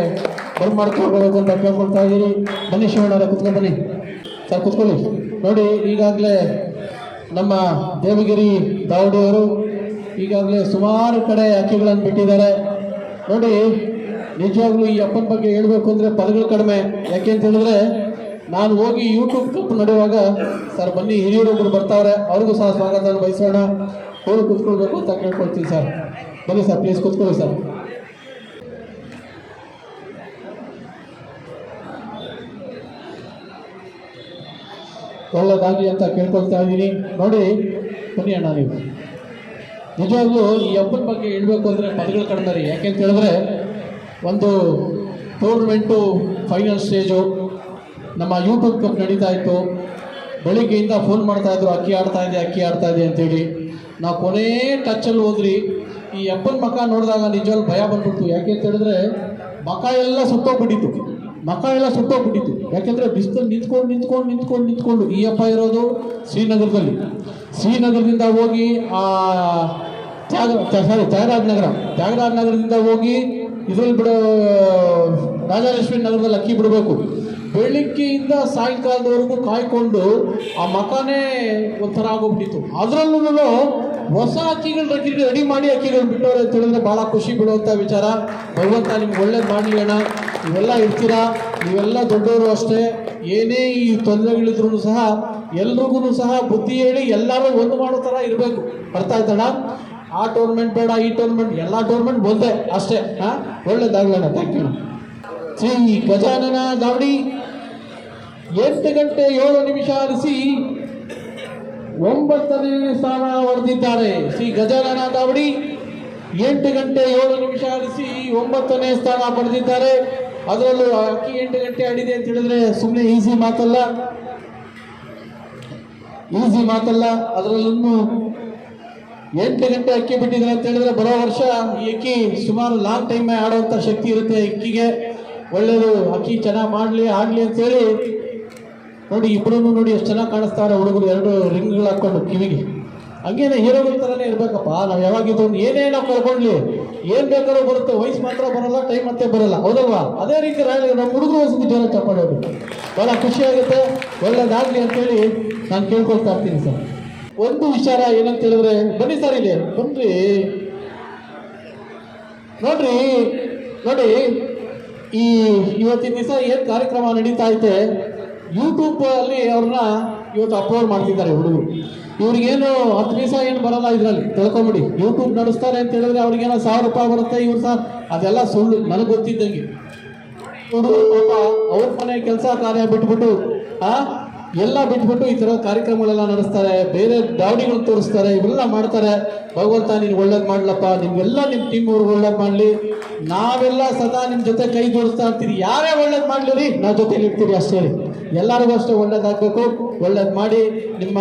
ಮಾಡ್ಕೊಳ್ಬೇಕು ಅಂತ ಕೇಳ್ಕೊಳ್ತಾ ಇದ್ದೀರಿ. ಬನ್ನಿ ಶಿವಣ್ಣವರೇ, ಕುತ್ಕೊಂಡು ಬನ್ನಿ ಸರ್, ಕುತ್ಕೊಳ್ಳಿ. ನೋಡಿ ಈಗಾಗಲೇ ನಮ್ಮ ದೇವಗಿರಿ ದಾವಡಿಯವರು ಈಗಾಗಲೇ ಸುಮಾರು ಕಡೆ ಅಕ್ಕಿಗಳನ್ನು ಬಿಟ್ಟಿದ್ದಾರೆ. ನೋಡಿ ನಿಜವಾಗ್ಲೂ ಈ ಅಪ್ಪನ ಬಗ್ಗೆ ಹೇಳಬೇಕು ಅಂದರೆ ಪದಗಳು ಕಡಿಮೆ. ಯಾಕೆ ಅಂತ ಹೇಳಿದ್ರೆ ನಾನು ಹೋಗಿ ಯೂಟ್ಯೂಬ್ ಕಪ್ ನಡೆಯುವಾಗ ಸರ್ ಬನ್ನಿ ಹಿರಿಯರೊಬ್ಬರು ಬರ್ತಾವ್ರೆ, ಅವ್ರಿಗೂ ಸಹ ಸ್ವಾಗತ ಬಯಸೋಣ, ಹೋಗಿ ಕುತ್ಕೊಳ್ಬೇಕು ಅಂತ ಕೇಳ್ಕೊಳ್ತೀನಿ ಸರ್. ಬನ್ನಿ ಸರ್, ಪ್ಲೀಸ್ ಕುತ್ಕೊಳ್ಳಿ ಸರ್. ಒಳ್ಳೆದಾಗಲಿ ಅಂತ ಕೇಳ್ಕೊಳ್ತಾ ಇದ್ದೀನಿ. ನೋಡಿ ಬನ್ನಿ ಅಣ್ಣ, ನೀವು ನಿಜವಾಗ್ಲೂ ಈ ಹಬ್ಬದ ಬಗ್ಗೆ ಹೇಳಬೇಕು ಅಂದರೆ ಪದಗಳು ಕಡಿಮೆ ರೀ. ಯಾಕೆಂತ ಹೇಳಿದ್ರೆ ಒಂದು ಟೂರ್ನಮೆಂಟು ಫೈನಲ್ ಸ್ಟೇಜು ನಮ್ಮ ಯೂಟ್ಯೂಬ್ ಕಪ್ ನಡೀತಾ ಇತ್ತು. ಬೆಳಿಗ್ಗೆಯಿಂದ ಫೋನ್ ಮಾಡ್ತಾಯಿದ್ರು, ಅಕ್ಕಿ ಆಡ್ತಾ ಇದೆ ಅಂತೇಳಿ. ನಾವು ಕೊನೇ ಟಚ್ಚಲ್ಲಿ ಹೋದ್ರಿ. ಈ ಅಪ್ಪನ ಮಕ ನೋಡಿದಾಗ ನಿಜವಾಗ್ಲೂ ಭಯ ಬಂದ್ಬಿಡ್ತು. ಯಾಕೆ ಅಂತ ಹೇಳಿದ್ರೆ ಮಕ ಎಲ್ಲ ಸುಟ್ಟೋಗ್ಬಿಟ್ಟಿತ್ತು. ಯಾಕೆಂದರೆ ಬಿಸಿಲಲ್ಲಿ ನಿಂತ್ಕೊಂಡು ಈ ಅಪ್ಪ ಇರೋದು ಶ್ರೀನಗರದಿಂದ ಹೋಗಿ ತ್ಯಾಗರಾಜ್ ನಗರದಿಂದ ಹೋಗಿ ಇದರಲ್ಲಿ ರಾಜರಾಜೇಶ್ವರಿ ನಗರದಲ್ಲಿ ಅಕ್ಕಿ ಬಿಡಬೇಕು. ಬೆಳಿಗ್ಗೆಯಿಂದ ಸಾಯಂಕಾಲದವರೆಗೂ ಕಾಯ್ಕೊಂಡು ಆ ಮಕಾನೇ ಒಂಥರ ಆಗೋಗ್ಬಿಟ್ಟಿತ್ತು. ಅದರಲ್ಲೂ ಹೊಸ ಅಕ್ಕಿಗಳು ರೆಡಿ ಮಾಡಿ ಅಕ್ಕಿಗಳು ಬಿಟ್ಟವ್ರೆ ಅಂತ ಹೇಳಿದ್ರೆ ಭಾಳ ಖುಷಿ ಬಿಡುವಂಥ ವಿಚಾರ. ಭಗವಂತ ನಿಮ್ಗೆ ಒಳ್ಳೇದು ಮಾಡಲಿ ಅಣ್ಣ. ನೀವೆಲ್ಲ ಇರ್ತೀರಾ, ನೀವೆಲ್ಲ ದೊಡ್ಡವರು ಅಷ್ಟೇ. ಏನೇ ಈ ತೊಂದರೆಗಳಿದ್ರು ಸಹ ಎಲ್ರಿಗೂ ಸಹ ಬುದ್ಧಿ ಹೇಳಿ ಎಲ್ಲರೂ ಒಂದು ಮಾಡೋ ಥರ ಇರಬೇಕು. ಅರ್ಥ ಆಯ್ತಣ್ಣ? ಆ ಟೂರ್ನಮೆಂಟ್ ಬೇಡ, ಈ ಟೂರ್ನಮೆಂಟ್, ಎಲ್ಲ ಟೂರ್ನಮೆಂಟ್ ಒಂದೇ ಅಷ್ಟೇ. ಒಳ್ಳೇದಾಗಲಣ್ಣ. Thank you. ಶ್ರೀ ಗಜಾನನ ದಾವಡಿ 8 ಗಂಟೆ 7 ನಿಮಿಷ ಆಡಿಸಿ 9ನೇ ಸ್ಥಾನ ಹೊಡೆದಿದ್ದಾರೆ. ಶ್ರೀ ಗಜಾನನ ದಾವಡಿ 8 ಗಂಟೆ 7 ನಿಮಿಷ ಆಡಿಸಿ 9ನೇ ಸ್ಥಾನ ಪಡೆದಿದ್ದಾರೆ. ಅದರಲ್ಲೂ ಅಕ್ಕಿ 8 ಗಂಟೆ ಆಡಿದೆ ಅಂತ ಹೇಳಿದ್ರೆ ಸುಮ್ಮನೆ ಈಸಿ ಮಾತಲ್ಲ. ಅದರಲ್ಲೂ 8 ಗಂಟೆ ಅಕ್ಕಿ ಬಿಟ್ಟಿದ್ದಾರೆ ಅಂತ ಹೇಳಿದ್ರೆ ಬರೋ ವರ್ಷ ಈ ಅಕ್ಕಿ ಸುಮಾರು ಲಾಂಗ್ ಟೈಮ್ ಆಡುವಂಥ ಶಕ್ತಿ ಇರುತ್ತೆ ಅಕ್ಕಿಗೆ. ಒಳ್ಳೆಯದು, ಅಕ್ಕಿ ಚೆನ್ನಾಗಿ ಆಡಲಿ ಅಂತೇಳಿ. ನೋಡಿ ಇಬ್ಬರೂ ನೋಡಿ ಎಷ್ಟು ಚೆನ್ನಾಗಿ ಕಾಣಿಸ್ತಾರೆ ಹುಡುಗರು, 2 ರಿಂಗ್ಗಳು ಹಾಕ್ಕೊಂಡು ಕಿವಿಗೆ. ಹಂಗೇನೆ ಹೀರೋಗಳ ಥರನೇ ಇರಬೇಕಪ್ಪ. ನಾವು ಯಾವಾಗಿದ್ದು ಏನೇ ನಾವು ಕಳ್ಕೊಂಡ್ಲಿ, ಏನು ಬೇಕಾದ್ರೂ ಬರುತ್ತೆ, ವಯಸ್ಸು ಮಾತ್ರ ಬರಲ್ಲ, ಟೈಮ್ ಮತ್ತೆ ಬರಲ್ಲ, ಹೌದಲ್ವಾ? ಅದೇ ರೀತಿ ನಮ್ಮ ಹುಡುಗರು ವಯಸ್ಸಿಗೆ ಜನ ತಗೊಂಡು ಭಾಳ ಖುಷಿಯಾಗುತ್ತೆ. ಒಳ್ಳೇದಾಗಲಿ ಅಂತೇಳಿ ನಾನು ಕೇಳ್ಕೊಳ್ತಾ ಇರ್ತೀನಿ ಸರ್. ಒಂದು ವಿಚಾರ ಏನಂತ ಹೇಳಿದ್ರೆ, ಬನ್ನಿ ಸರ್ ಇಲ್ಲಿ ಬನ್ರಿ. ನೋಡಿ ಇವತ್ತಿನ ದಿವಸ ಏನು ಕಾರ್ಯಕ್ರಮ ನಡೀತಾ ಐತೆ, ಯೂಟ್ಯೂಬ್ ಅಲ್ಲಿ ಅವ್ರನ್ನ ಇವತ್ತು ಅಪ್ಲೋಡ್ ಮಾಡ್ತಿದ್ದಾರೆ ಹುಡುಗರು. ಇವ್ರಿಗೇನು 10 ಪೈಸಾ ಏನು ಬರಲ್ಲ ಇದರಲ್ಲಿ, ತಿಳ್ಕೊಂಬಿಡಿ. ಯೂಟ್ಯೂಬ್ ನಡೆಸ್ತಾರೆ ಅಂತ ಹೇಳಿದ್ರೆ ಅವ್ರಿಗೇನೋ 1000 ರೂಪಾಯಿ ಬರುತ್ತೆ, ಇವ್ರು ಸಹ ಅದೆಲ್ಲ ಸುಳ್ಳು, ನನಗೆ ಗೊತ್ತಿದ್ದಂಗೆ. ಹುಡುಗರು ಪಾಪ ಅವ್ರ ಮನೆ ಕೆಲಸ ಕಾರ್ಯ ಬಿಟ್ಬಿಟ್ಟು ಎಲ್ಲ ಬಿಟ್ಬಿಟ್ಟು ಈ ಥರ ಕಾರ್ಯಕ್ರಮಗಳೆಲ್ಲ ನಡೆಸ್ತಾರೆ, ಬೇರೆ ದಾವಣಿಗಳು ತೋರಿಸ್ತಾರೆ, ಇವೆಲ್ಲ ಮಾಡ್ತಾರೆ. ಭಗವಂತ ನೀನು ಒಳ್ಳೇದು ಮಾಡ್ಲಪ್ಪ, ನಿಮ್ಗೆಲ್ಲ ನಿಮ್ಮ ಟೀಮ್ ಅವ್ರಿಗೆ ಒಳ್ಳೇದು ಮಾಡಲಿ. ನಾವೆಲ್ಲ ಸದಾ ನಿಮ್ಮ ಜೊತೆ ಕೈ ಜೋಡಿಸ್ತಾ ಇರ್ತೀರಿ. ಯಾರೇ ಒಳ್ಳೇದು ಮಾಡಲಿ ರೀ, ನಾವು ಜೊತೆಲಿ ಇರ್ತೀರಿ ಅಷ್ಟೇ ರೀ. ಎಲ್ಲರಿಗೂ ಅಷ್ಟೇ ಒಳ್ಳೇದಾಗಬೇಕು, ಒಳ್ಳೇದು ಮಾಡಿ. ನಿಮ್ಮ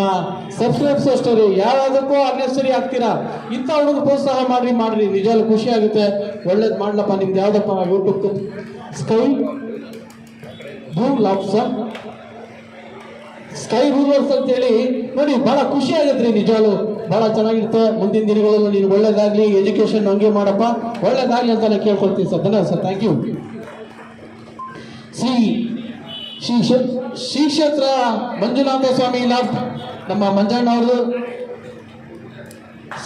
ಸಬ್ಸ್ಕ್ರೈಬ್ಸ್ ಅಷ್ಟೇ ರೀ, ಯಾವ್ಯಾವುದಕ್ಕೂ ಅನ್ನೆಸರಿ ಆಗ್ತೀರಾ, ಇಂಥ ಹುಡುಗ ಪ್ರೋತ್ಸಾಹ ಮಾಡ್ರಿ ನಿಜವಾಗ್ಲೂ ಖುಷಿ ಆಗುತ್ತೆ. ಒಳ್ಳೇದು ಮಾಡ್ಲಪ್ಪ. ನಿಮ್ದು ಯಾವುದಪ್ಪ ಯೂಟ್ಯೂಬ್ ಸ್ಕೈ ರೂಲರ್ಸ್ ಅಂತೇಳಿ ನೋಡಿ, ಬಹಳ ಖುಷಿ ಆಗುತ್ತೆ ನಿಜವಾಗ್ಲು, ಬಹಳ ಚೆನ್ನಾಗಿರುತ್ತೆ. ಮುಂದಿನ ದಿನಗಳಲ್ಲೂ ನೀನು ಒಳ್ಳೇದಾಗ್ಲಿ, ಎಜುಕೇಶನ್ ಹಂಗೆ ಮಾಡಪ್ಪ, ಒಳ್ಳೇದಾಗ್ಲಿ ಅಂತ ನಾನು ಕೇಳ್ಕೊಳ್ತೀನಿ ಸರ್. ಧನ್ಯವಾದ ಸರ್, ಥ್ಯಾಂಕ್ ಯು. ಶ್ರೀ ಕ್ಷೇತ್ರ ಮಂಜುನಾಥ ಸ್ವಾಮಿ ಲಾಫ್ಟ್ ನಮ್ಮ ಮಂಜಣ್ಣ ಅವರು,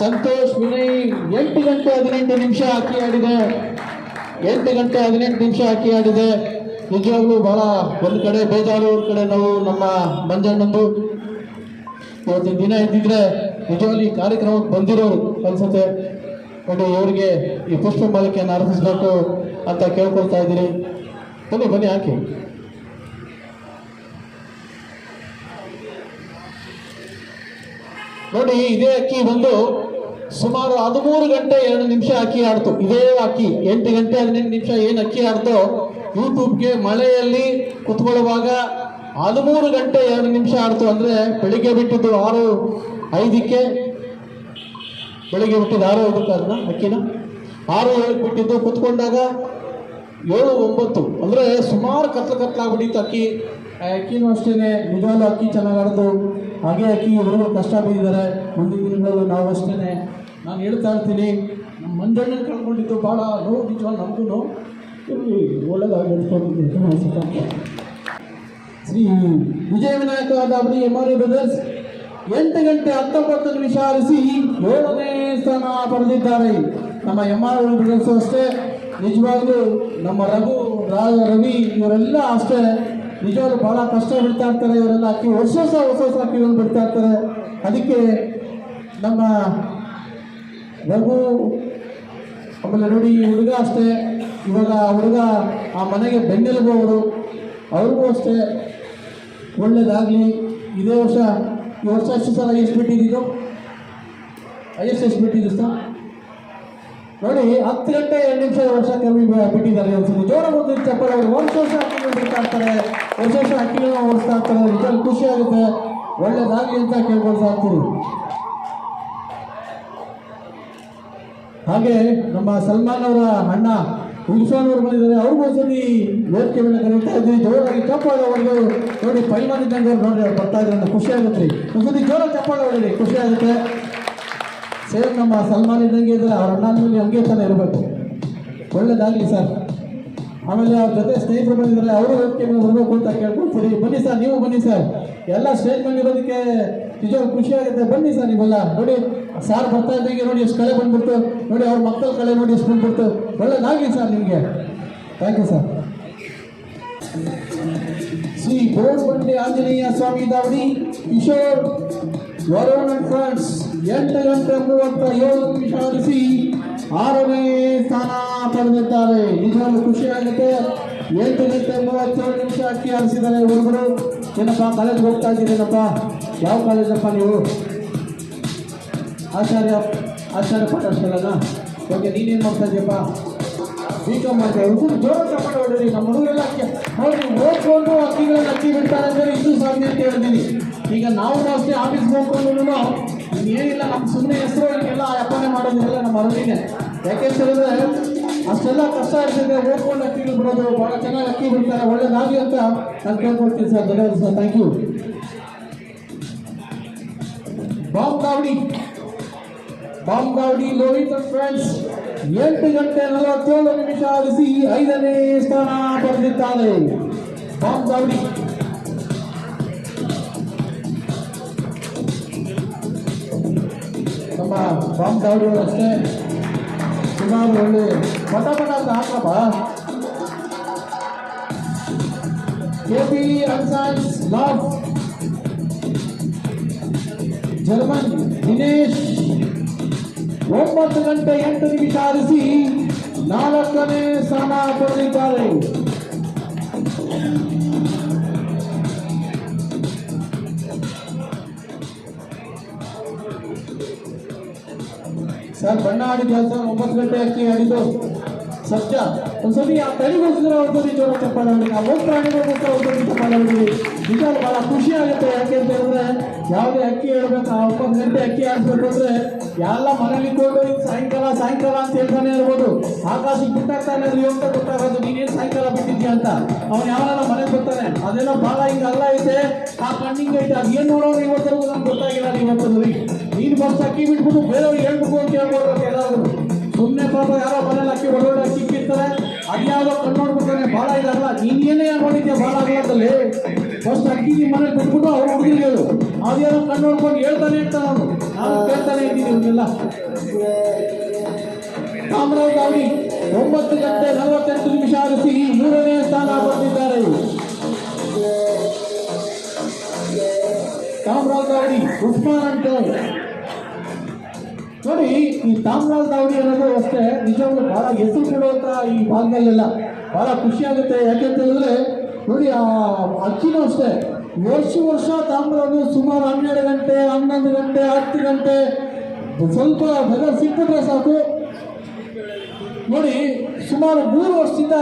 ಸಂತೋಷ್ ವಿನಯ್ 8 ಗಂಟೆ 18 ನಿಮಿಷ ಹಾಕಿ ಆಡಿದೆ. 8 ಗಂಟೆ 18 ನಿಮಿಷ ಹಾಕಿ ಆಡಿದೆ. ನಿಜವಾಗ್ಲೂ ಬಹಳ ಒಂದು ಕಡೆ ಬೇಜಾರು, ಒಂದು ಕಡೆ ನಾವು ನಮ್ಮ ಮಂಜಣ್ಣಂದು. ಇವತ್ತಿನ ದಿನ ಇದ್ದಿದ್ರೆ ನಿಜವಾಗ್ಲೂ ಈ ಕಾರ್ಯಕ್ರಮಕ್ಕೆ ಬಂದಿರೋರು ಅನ್ಸುತ್ತೆ ನೋಡಿ. ಇವರಿಗೆ ಈ ಪುಷ್ಪ ಮಾಲಿಕೆಯನ್ನು ಅರ್ಪಿಸಬೇಕು ಅಂತ ಕೇಳ್ಕೊಳ್ತಾ ಇದ್ದೀನಿ. ಬನ್ನಿ ಹಾಕಿ. ನೋಡಿ, ಇದೇ ಅಕ್ಕಿ ಬಂದು ಸುಮಾರು 13 ಗಂಟೆ 2 ನಿಮಿಷ ಅಕ್ಕಿ ಆಡ್ತು. ಇದೇ ಅಕ್ಕಿ 8 ಗಂಟೆ 18 ನಿಮಿಷ ಏನು ಅಕ್ಕಿ ಆಡ್ತೋ, ಯೂಟ್ಯೂಬ್ಗೆ ಮಳೆಯಲ್ಲಿ ಕುತ್ಕೊಳ್ಳುವಾಗ 13 ಗಂಟೆ 2 ನಿಮಿಷ ಆಡ್ತು. ಅಂದರೆ ಬೆಳಿಗ್ಗೆ ಬಿಟ್ಟಿದ್ದು 6:05ಕ್ಕೆ, ಬೆಳಿಗ್ಗೆ ಬಿಟ್ಟಿದ್ದು 6:05ಕ್ಕೆ ಅದನ್ನ ಅಕ್ಕಿನ 6:07ಕ್ಕೆ ಬಿಟ್ಟಿದ್ದು. ಕುತ್ಕೊಂಡಾಗ 7:09 ಅಂದರೆ ಸುಮಾರು ಕತ್ಲಾಗ್ಬಿಟ್ಟಿತ್ತು ಅಕ್ಕಿ. ಅಕ್ಕಿನೂ ಅಷ್ಟೇ ನಿಜವಾಗ್ಲೂ ಅಕ್ಕಿ ಚೆನ್ನಾಗಿ ಆಡ್ತು. ಹಾಗೆ ಅಕ್ಕಿ ಇವರು ಕಷ್ಟ ಬಿದ್ದಿದ್ದಾರೆ. ಮುಂದಿನ ದಿನಗಳು ನಾವು ಅಷ್ಟೇ. ನಾನು ಹೇಳ್ತಾ ಇರ್ತೀನಿ, ನಮ್ಮ ಮಂಜಣ್ಣನ ಕಳ್ಕೊಂಡಿದ್ದು ಭಾಳ ನೋವು ನಿಜವಾಗ್ಲೂ ನಮಗೂ ಒಳ್ಳೆದಾಗಿ ಹೇಳ್ಕೊಂಡಿದ್ದೀನಿ. ಶ್ರೀ ವಿಜಯ ವಿನಾಯಕ ದಾಬಡಿ MRA ಬ್ರದರ್ಸ್ 8 ಗಂಟೆ 19 ನಿಮಿಷ ಆರಿಸಿ 7ನೇ ಸ್ಥಾನ ಪಡೆದಿದ್ದಾರೆ. ನಮ್ಮ MRA ಬ್ರದರ್ಸ್ ಅಷ್ಟೇ ನಿಜವಾಗ್ಲೂ, ನಮ್ಮ ರವಿ ಇವರೆಲ್ಲ ಅಷ್ಟೇ ನಿಜವಾಗ್ಲೂ ಭಾಳ ಕಷ್ಟ ಬಿಡ್ತಾ ಇರ್ತಾರೆ. ಇವರೆಲ್ಲ ಅಕ್ಕಿ ಹೊಸ ಅಕ್ಕಿಗಳನ್ನು ಬಿಡ್ತಾ ಇರ್ತಾರೆ. ಅದಕ್ಕೆ ನಮ್ಮ ರಘು, ಆಮೇಲೆ ನೋಡಿ ಈ ಹುಡುಗ ಅಷ್ಟೇ, ಇವಾಗ ಹುಡುಗ ಆ ಮನೆಗೆ ಬೆನ್ನೆಲುಬು ಅವರು, ಅವ್ರಿಗೂ ಅಷ್ಟೇ ಒಳ್ಳೇದಾಗಲಿ. ಈ ವರ್ಷ ಎಷ್ಟು ಸಲ ಎಷ್ಟು ಬಿಟ್ಟಿದ್ದು ಸರ್ ನೋಡಿ, 10 ಗಂಟೆ 2 ನಿಮಿಷ ವರ್ಷ ಕಮ್ಮಿ ಬಿಟ್ಟಿದ್ದಾರೆ. ಜೋರ ಮುಂದಿನ ಚಪ್ಪಲ್ ಅವರು ವರ್ಷ ಅಕ್ಕಿಗಳು ಬಿಡ್ತಾ ಇರ್ತಾರೆ, ವರ್ಷ ಅಕ್ಕಿಗಳನ್ನ ಓಡಿಸ್ತಾ ಇರ್ತಾರೆ. ನಿಜವಾಗ್ಲೂ ಖುಷಿ ಆಗುತ್ತೆ, ಒಳ್ಳೇದಾಗಲಿ ಅಂತ ಕೇಳ್ಕೊಳ್ತಾ ಇರ್ತೀವಿ. ಹಾಗೆ ನಮ್ಮ ಸಲ್ಮಾನ್ ಅವರ ಅಣ್ಣ ಇರ್ಫಾನ್ ಅವರು ಬಂದಿದ್ದಾರೆ. ಅವ್ರಿಗೂ ಒಂದ್ಸತಿ ವೇದಿಕೆ ಮೇಲೆ ಕರೀತಾ ಇದ್ವಿ. ಜೋರಾಗಿ ಚಪ್ಪಾಳೆ ಹೊಡೆದು ನೋಡಿ, ಪೈಲ್ವಾನ್ ಇದ್ದಂಗೆ ಅವ್ರು ನೋಡಿ ಅವ್ರು ಬರ್ತಾ ಇದ್ದಾರೆ ಅಂತ ಖುಷಿ ಆಗುತ್ತೆ ರೀ. ಒಂದ್ಸತಿ ಜೋರಾಗಿ ಚಪ್ಪಾಳೆ ಹೊಡೆದಿ, ಖುಷಿ ಆಗುತ್ತೆ. ಸೇಮ್ ನಮ್ಮ ಸಲ್ಮಾನ್ ಇದ್ದಂಗೆ ಇದ್ರೆ ಅವ್ರ ಅಣ್ಣನ ಮೇಲೆ ಹಂಗೆ ತಾನೇ ಇರಬೇಕು. ಒಳ್ಳೇದಾಗಲಿ ಸರ್. ಆಮೇಲೆ ಅವ್ರ ಜೊತೆ ಸ್ನೇಹಿತರು ಬಂದಿದ್ದಾರೆ, ಅವರು ವೇದಿಕೆ ಮೇಲೆ ಬರಬೇಕು ಅಂತ ಕೇಳ್ಕೊಳ್ತೀರಿ. ಬನ್ನಿ ಸರ್, ನೀವು ಬನ್ನಿ ಸರ್. ಎಲ್ಲ ಸ್ಟೇಜ್ ಮೇಲೆ ಇರೋದಕ್ಕೆ ನಿಜವಾಗ್ಲೂ ಖುಷಿ ಆಗುತ್ತೆ. ಬನ್ನಿ ಸರ್ ನೀವೆಲ್ಲ. ನೋಡಿ ಸಾರ್ ಬರ್ತಾ ಇದ್ದಂಗೆ ನೋಡಿ ಎಷ್ಟು ಕಳೆ ಬಂದ್ಬಿಡ್ತು, ನೋಡಿ ಅವ್ರ ಮಕ್ಕಳ ಕಳೆ ನೋಡಿ ಎಷ್ಟು ಬಂದ್ಬಿಡ್ತು. ಒಳ್ಳೇದಾಗಲಿ ಸರ್ ನಿಮಗೆ. Thank you sir. Shri Borbande Anjaneya Swamy Davadi Kishore Varun and friends 8 ಗಂಟೆ 37 ನಿಮಿಷ ಆಡಿಸಿ 6ನೇ ಸ್ಥಾನ ಪಡೆದಿದ್ದಾರೆ. ನಿಜವಾಗ್ಲೂ ಖುಷಿ ಆಗುತ್ತೆ. 8 ಗಂಟೆ 37 ನಿಮಿಷ ಅಕ್ಕಿ ಆಡಿಸಿದ್ದಾರೆ ಹುಡುಗರು. ಏನಪ್ಪ ಕಾಲೇಜ್ಗೆ ಹೋಗ್ತಾ ಇದ್ದೀರೇನಪ್ಪ? ಯಾವ ಕಾಲೇಜಪ್ಪ ನೀವು? ಆಚಾರ್ಯ ಪಾಠಶಾಲೆನಾ? ಓಕೆ, ನೀನೇನು ಮಾಡ್ತಾ ಇದೆಯಪ್ಪ? B.Com ಮಾಡ್ತಾ ಹುಡುಗರು ಜೋರ ಚಪ್ಪಾಳೆ ಹೊಡೀರಿ. ನಮ್ಮ ಹುಡುಗರೆಲ್ಲ ಅಕ್ಕಿ ನೋಡಿ ಓದ್ಕೊಂಡು ಅಕ್ಕಿಗಳನ್ನ ಅಕ್ಕಿ ಬಿಡ್ತಾರೆ ಅಂದರೆ ಇದು ಸಾಧ್ಯ ಅಂತ ಹೇಳ್ತೀನಿ. ಈಗ ನಾವು ಅಷ್ಟೇ ಆಫೀಸ್ಗೆ ಹೋಗ್ಕೊಂಡು ಏನಿಲ್ಲ, ನಮ್ಮ ಸುಮ್ಮನೆ ಹೆಸರು ಎಲ್ಲ ಅಪ್ಪಣೆ ಮಾಡೋದಿಲ್ಲ ನಮ್ಮ ಅರಳಿಗೆ. ಯಾಕೆಂತ ಹೇಳಿದ್ರೆ ಅಷ್ಟೆಲ್ಲ ಕಷ್ಟ ಇರ್ತದೆ. ಓದ್ಕೊಂಡು ಅಕ್ಕಿಗಳು ಬಿಡೋದು, ಭಾಳ ಚೆನ್ನಾಗಿ ಅಕ್ಕಿ ಬಿಡ್ತಾರೆ. ಒಳ್ಳೇದಾಗಲಿ ಅಂತ ನಾನು ಕೇಳ್ಕೊಳ್ತೀನಿ ಸರ್. ಧನ್ಯವಾದ ಸರ್, ಥ್ಯಾಂಕ್ ಯು. ಬಾಂಬ್ ಗಾವಡಿ ಲೋಹಿತ್ ಫ್ರೆಂಡ್ಸ್ 8 ಗಂಟೆ 47 ನಿಮಿಷ ಆಡಿಸಿ 5ನೇ ಸ್ಥಾನ ಪಡೆದಿದ್ದಾರೆ. ಬಾಂಬ್ ಗಾವಡಿ ನಮ್ಮ ಬಾಂಬ್ ಗಾವಡಿ ಅಷ್ಟೇ ಸುಮಾರು ಒಳ್ಳೆ ಪಟ ಅಂತ ಹಾಕಪ್ಪ. KP ಅನ್ಸಾನ್ಸ್ ಲಾಫ್ ಜರ್ಮನ್ ದಿನೇಶ್ 9 ಗಂಟೆ 8 ನಿಮಿಷ ಆರಿಸಿ 4ನೇ ಸ್ಥಾನ ಪಡೆದಿದ್ದಾರೆ. ಸರ್ ಬಣ್ಣ ಆಡಿದ್ಯಾ ಸರ್? 9 ಗಂಟೆ ಅಕ್ಕಿ ಆಡಿದ್ದು ಸತ್ಯ. ಒಂದ್ಸತಿ ಆ ತಳಿಗೋಸ್ಕರ ಒಂದ್ಸತಿ ಜೋರ ಚಪ್ಪಾಳೆ ಹೊಡಿ, ಆ ಹೋಗ್ ಪ್ರಾಣಿಗೋಸ್ಕರ ಒಂದ್ಸತಿ ಚಪ್ಪಾಳೆ ಹೊಡಿ. ನಿಜ ಬಹಳ ಖುಷಿ ಆಗುತ್ತೆ. ಯಾಕೆ ಅಂತ ಹೇಳಿದ್ರೆ ಯಾವುದೇ ಅಕ್ಕಿ ಹೇಳ್ಬೇಕು, ಆ 9 ಗಂಟೆ ಅಕ್ಕಿ ಆಡ್ಬೇಕು ಅಂದ್ರೆ ಎಲ್ಲ ಮನೇಲಿ ಕೊಂಡು ಸಾಯಂಕಾಲ ಸಾಯಂಕಾಲ ಅಂತ ಹೇಳ್ತಾನೆ ಇರ್ಬೋದು. ಆಕಾಶಕ್ಕೆ ಬಿಟ್ಟಾಗ್ತಾನೆ ಅಂತ ಗೊತ್ತಾಗೋದು ನೀನೇನು ಸಾಯಂಕಾಲ ಬಿಟ್ಟಿದ್ಯಾ ಅಂತ. ಅವ್ನು ಯಾವನ ಮನೆಗೆ ಬರ್ತಾನೆ, ಅದೇನೋ ಭಾಳ ಹಿಂಗೆ ಅಲ್ಲ ಐತೆ, ಆ ಕಣ್ಣಿಂಗ್ ಐತೆ, ಅದು ಏನು ನೋಡೋರು ಇವತ್ತರೆಗೂ ನಮ್ಗೆ ಗೊತ್ತಾಗಿಲ್ಲ. ಇವತ್ತಲ್ಲಿ ನೀನು ಬಸ್ ಅಕ್ಕಿ ಬಿಟ್ಬಿಟ್ಟು ಬೇರೆಯವ್ರಿಗೆ ಹೇಳ್ಬೇಕು ಅಂತ ಹೇಳ್ಬೋದು ಎಲ್ಲಾದ್ರೂ. ಸುಮ್ಮನೆ ಪಾಪ ಯಾರೋ ಮನೇಲಿ ಅಕ್ಕಿ ಹೊರಗಡೆ ಅಕ್ಕಿ ಇಕ್ಕಿರ್ತಾರೆ, ಅದ್ಯಾವುದೋ ಕಣ್ಣು ನೋಡ್ಬಿಡ್ತಾನೆ, ಭಾಳ ಇದಲ್ಲ. ನೀನು ಏನೇ ನೋಡಿದ್ಯಾ ಭಾಳ ಆಗಲದಲ್ಲಿ ಫಸ್ಟ್ ಅಕ್ಕಿ ನಿಮ್ಮ ಮನೇಲಿ ಬಿಟ್ಬಿಟ್ಟು ಅವ್ರು ಹುಡುಗಿಗೆ ಹೇಳು, ಅದೇನೋ ಕಣ್ಣು ನೋಡ್ಕೊಂಡು ಹೇಳ್ತಾನೆ ಇರ್ತಾನೆ. ಅವನು ನಾನು ಕೇಳ್ತಾನೆ ಇದ್ದೀನಿ ಇವನ್ನೆಲ್ಲ. ಕಾಮರಾಜ್ ಗಾವಡಿ 9 ಗಂಟೆ 48 ನಿಮಿಷ ಆರಿಸಿ 3ನೇ ಸ್ಥಾನ ಪಡೆದಿದ್ದಾರೆ. ಕಾಮರಾಜ್ ಗಾವಡಿ ಉಸ್ಮಾನ್ ಅಂತ ನೋಡಿ. ಈ ಕಾಮರಾಜ್ ಗಾವಡಿ ಅನ್ನೋದು ಅಷ್ಟೇ ನಿಜವಾಗ್ಲೂ ಬಹಳ ಹೆಸರು ಕೊಡುವಂತ ಈ ಭಾಗದಲ್ಲೆಲ್ಲ ಬಹಳ ಖುಷಿ ಆಗುತ್ತೆ. ಯಾಕೆಂತ ಹೇಳಿದ್ರೆ ನೋಡಿ, ಆ ಅಕ್ಕಿನೂ ಅಷ್ಟೇ ವರ್ಷ ತಾಮ್ರವನ್ನು ಸುಮಾರು 12 ಗಂಟೆ 11 ಗಂಟೆ 10 ಗಂಟೆ ಸ್ವಲ್ಪ ಬೆಲೆ ಸಿಕ್ಬಿಟ್ರೆ ಸಾಕು. ನೋಡಿ ಸುಮಾರು 3 ವರ್ಷದಿಂದ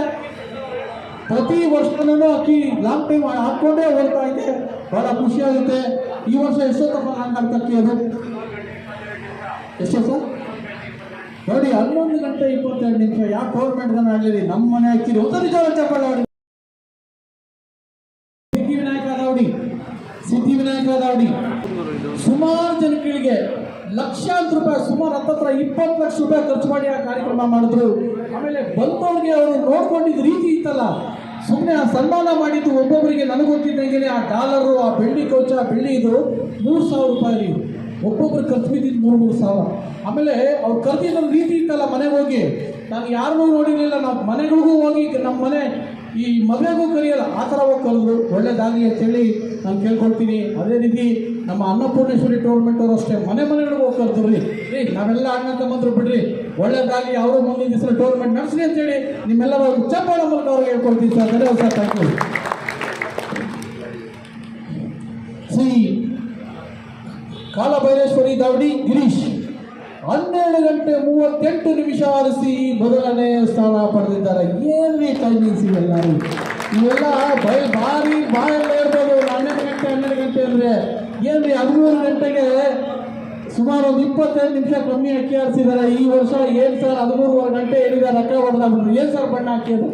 ಪ್ರತಿ ವರ್ಷನೂ ಅಕ್ಕಿ ಲಾಂಗ್ ಟೈಮ್ ಹಾಕ್ಕೊಂಡೇ ಹೋಗ್ತಾ ಇದೆ. ಬಹಳ ಖುಷಿ ಆಗುತ್ತೆ. ಈ ವರ್ಷ ಎಷ್ಟೊತ್ತಪ್ಪ ಲಾಂಗ್ ಅಕ್ಕಿ ಅದು ಎಷ್ಟು ಸರ್? ನೋಡಿ 11 ಗಂಟೆ 22 ನಿಮಿಷ. ಯಾವ ಗೌರ್ಮೆಂಟ್ಗನ್ನ ಆಗಲಿ ನಮ್ಮ ಮನೆ ಅಕ್ಕಿರಿ ಒಂದು ನಿಜ ಚಪ್ಪಾಳೆ. ಸಿದ್ಧಿವಿನಾಯಕ ದಾವಡಿ ಸುಮಾರು ಜನಗಳಿಗೆ ಲಕ್ಷಾಂತರ ರೂಪಾಯಿ, ಸುಮಾರು 20 ಲಕ್ಷ ರೂಪಾಯಿ ಖರ್ಚು ಮಾಡಿ ಆ ಕಾರ್ಯಕ್ರಮ ಮಾಡಿದ್ರು. ಆಮೇಲೆ ಬಂದವ್ರಿಗೆ ಅವರು ನೋಡ್ಕೊಂಡಿದ್ದ ರೀತಿ ಇತ್ತಲ್ಲ, ಸುಮ್ಮನೆ ಆ ಸನ್ಮಾನ ಮಾಡಿದ್ದು ಒಬ್ಬೊಬ್ಬರಿಗೆ ನನಗೆ ಗೊತ್ತಿದ್ದಂಗೆ ಆ ಡಾಲರು, ಆ ಬೆಳ್ಳಿ ಕೋಚ, ಬೆಳ್ಳಿ ಇದು 3,000 ರೂಪಾಯಿ ಒಬ್ಬೊಬ್ರು ಖರ್ಚು ಬಿದ್ದಿದ್ದು 3,000. ಆಮೇಲೆ ಅವ್ರು ಕರೆದಿದ್ದ ರೀತಿ ಇತ್ತಲ್ಲ, ಮನೆಗೆ ಹೋಗಿ ನಾನು ಯಾರನ್ನೂ ನೋಡಿರಲಿಲ್ಲ. ನಾವು ಮನೆಗಳಿಗೂ ಹೋಗಿ ನಮ್ಮ ಮನೆ ಈ ಮದುವೆಗೂ ಕರೆಯಲ್ಲ, ಆ ಥರ ಹೋಗಿ ಕರೆದ್ರು. ಒಳ್ಳೇದಾಗಲಿ ಅಂತೇಳಿ ನಾನು ಕೇಳ್ಕೊಳ್ತೀನಿ. ಅದೇ ರೀತಿ ನಮ್ಮ ಅನ್ನಪೂರ್ಣೇಶ್ವರಿ ಟೂರ್ನಮೆಂಟ್ ಅವರು ಅಷ್ಟೇ ಮನೆಗಳಿಗೂ ಹೋಗಿ ಕರೆದ್ರಿ. ನಾವೆಲ್ಲ ಅಣ್ಣ ತಮ್ಮಂದ್ರು ಬಿಡ್ರಿ, ಒಳ್ಳೇದಾಗಲಿ, ಅವರು ಮುಂದಿನ ದಿವಸ ಟೂರ್ನಮೆಂಟ್ ನಡೆಸಲಿ ಅಂತೇಳಿ ನಿಮ್ಮೆಲ್ಲರ ಚಪ್ಪಾಳೆ ಮೂಲಕ ಅವ್ರಿಗೆ ಹೇಳ್ಕೊಳ್ತೀನಿ ಸರ್. ಧನ್ಯವಾದ sir, thank you. Shri Kalabhaireshwari Davadi Girish 12 ಗಂಟೆ 38 ನಿಮಿಷ ಆರಿಸಿ ಮೊದಲನೇ ಸ್ಥಾನ ಪಡೆದಿದ್ದಾರೆ. ಏನ್ರಿ ಟೈಮಿಂಗ್ಸ್ ಇವೆಲ್ಲ? ಇವೆಲ್ಲ ಭಾರಿ ಬಾಯೆಲ್ಲ ಇರ್ಬೋದು. 12 ಗಂಟೆ ಅಂದರೆ ಏನ್ರಿ 13 ಗಂಟೆಗೆ ಸುಮಾರು ಒಂದು 25 ನಿಮಿಷ ಕಮ್ಮಿ ಅಕ್ಕಿ ಆರಿಸಿದ್ದಾರೆ. ಈ ವರ್ಷ ಏನು ಸರ್ 13.5 ಗಂಟೆ ಹೇಳಿದ್ದಾರೆ, ಅಕ್ಕ ಹೊಡೆದಾಗ್ಬಿಟ್ರು. ಏನು ಸರ್ ಬಣ್ಣ ಹಾಕಿದ್ರು?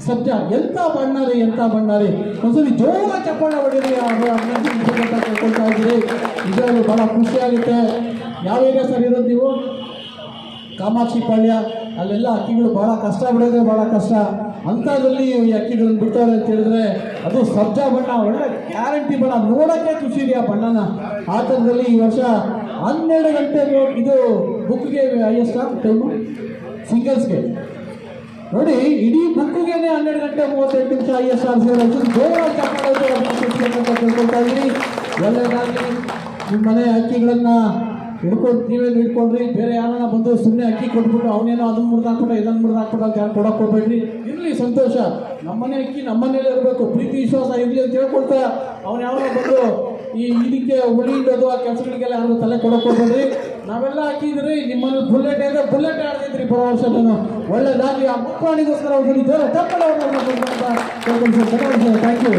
ಸತ್ಯ, ಎಂಥ ಬಣ್ಣ ರೀ, ಎಂಥ ಬಣ್ಣ ರೀ. ಒಂದ್ಸಲಿ ಜೋರ ಚಪ್ಪಾಳೆ ಹೊಡೀರಿ. ಕೇಳ್ಕೊಳ್ತಾ ಇದ್ದೀರಿ. ನಿಜವಾಗ್ಲೂ ಭಾಳ ಖುಷಿಯಾಗುತ್ತೆ. ಯಾವ ಏರಿಯಾ ಸರ್ ಇರೋದು ನೀವು? ಕಾಮಾಕ್ಷಿ ಪಾಳ್ಯ. ಅಲ್ಲೆಲ್ಲ ಅಕ್ಕಿಗಳು ಭಾಳ ಕಷ್ಟ ಬಿಡೋದೇ ಭಾಳ ಕಷ್ಟ. ಅಂಥದ್ರಲ್ಲಿ ಈ ಅಕ್ಕಿಗಳನ್ನ ಬಿಟ್ಟವ್ರೆ ಅಂತ ಹೇಳಿದ್ರೆ ಅದು ಸಬ್ಜಾ ಬಣ್ಣ, ಒಳ್ಳೆ ಗ್ಯಾರಂಟಿ ಬಣ್ಣ, ನೋಡೋಕ್ಕೆ ಖುಷಿ ಇದೆ ಆ ಬಣ್ಣನ. ಆ ಥರದಲ್ಲಿ ಈ ವರ್ಷ 12 ಗಂಟೆ ಇದು ಬುಕ್ಗೆ ಹೈಯೆಸ್ಟ್ ಟೈಮು ಸಿಂಗಲ್ಸ್ಗೆ. ನೋಡಿ ಇಡೀ ಬುಕ್ಕಿಗೆ 12 ಗಂಟೆ 38 ನಿಮಿಷ ಹೈಯೆಸ್ಟ್ ಆರಿಸಿದ್ರೆ ಜೋರಾಗಿ ಕೇಳ್ಕೊಳ್ತಾ ಇದ್ದೀರಿ. ಒಳ್ಳೆಯದಾಗಲಿ. ನಿಮ್ಮ ಮನೆ ಅಕ್ಕಿಗಳನ್ನು ನೀವೇನು ಹಿಡ್ಕೊಂಡ್ರಿ. ಬೇರೆ ಯಾರನ್ನ ಬಂದು ಸುಮ್ಮನೆ ಅಕ್ಕಿ ಕೊಟ್ಬಿಟ್ಟು ಅವನೇನೋ ಅದನ್ನು ಮುರಿದಾಕ್ಬಿಟ್ಟು ಇದನ್ನು ಮುರಿದಾಕ್ಬಿಟ್ಟು ಅಂತ ಯಾರು ಕೊಡೋಕೆ ಹೋಗ್ಬೇಡ್ರಿ. ಇರಲಿ ಸಂತೋಷ, ನಮ್ಮನೆ ಅಕ್ಕಿ ನಮ್ಮನೇಲೆ ಇರಬೇಕು, ಪ್ರೀತಿ ವಿಶ್ವಾಸ ಇರಲಿ ಅಂತ ಹೇಳ್ಕೊಳ್ತಾ ಅವ್ನು ಯಾವಾಗ ಬಂದು ಇದಕ್ಕೆ ಉಳಿ ಇಡೋದು ಆ ಕೆಲಸಗಳಿಗೆಲ್ಲ ಯಾರು ತಲೆ ಕೊಡೋಕೆ ಹೋಗ್ಬೇಡ್ರಿ. ನಾವೆಲ್ಲ ಹಾಕಿದ್ರಿ ನಿಮ್ಮಲ್ಲಿ ಬುಲೆಟ್ ಇದೆ, ಬುಲೆಟ್ ಆಡ್ತಿದ್ರಿ ಬರೋ ವರ್ಷ. ಒಳ್ಳೆದಾಗಲಿ. ಆ ಮಕ್ಕಳಿಗೋಸ್ಕರ ಅವ್ರಿಗೆ ತಪ್ಪಲ್ಲ. Thank you.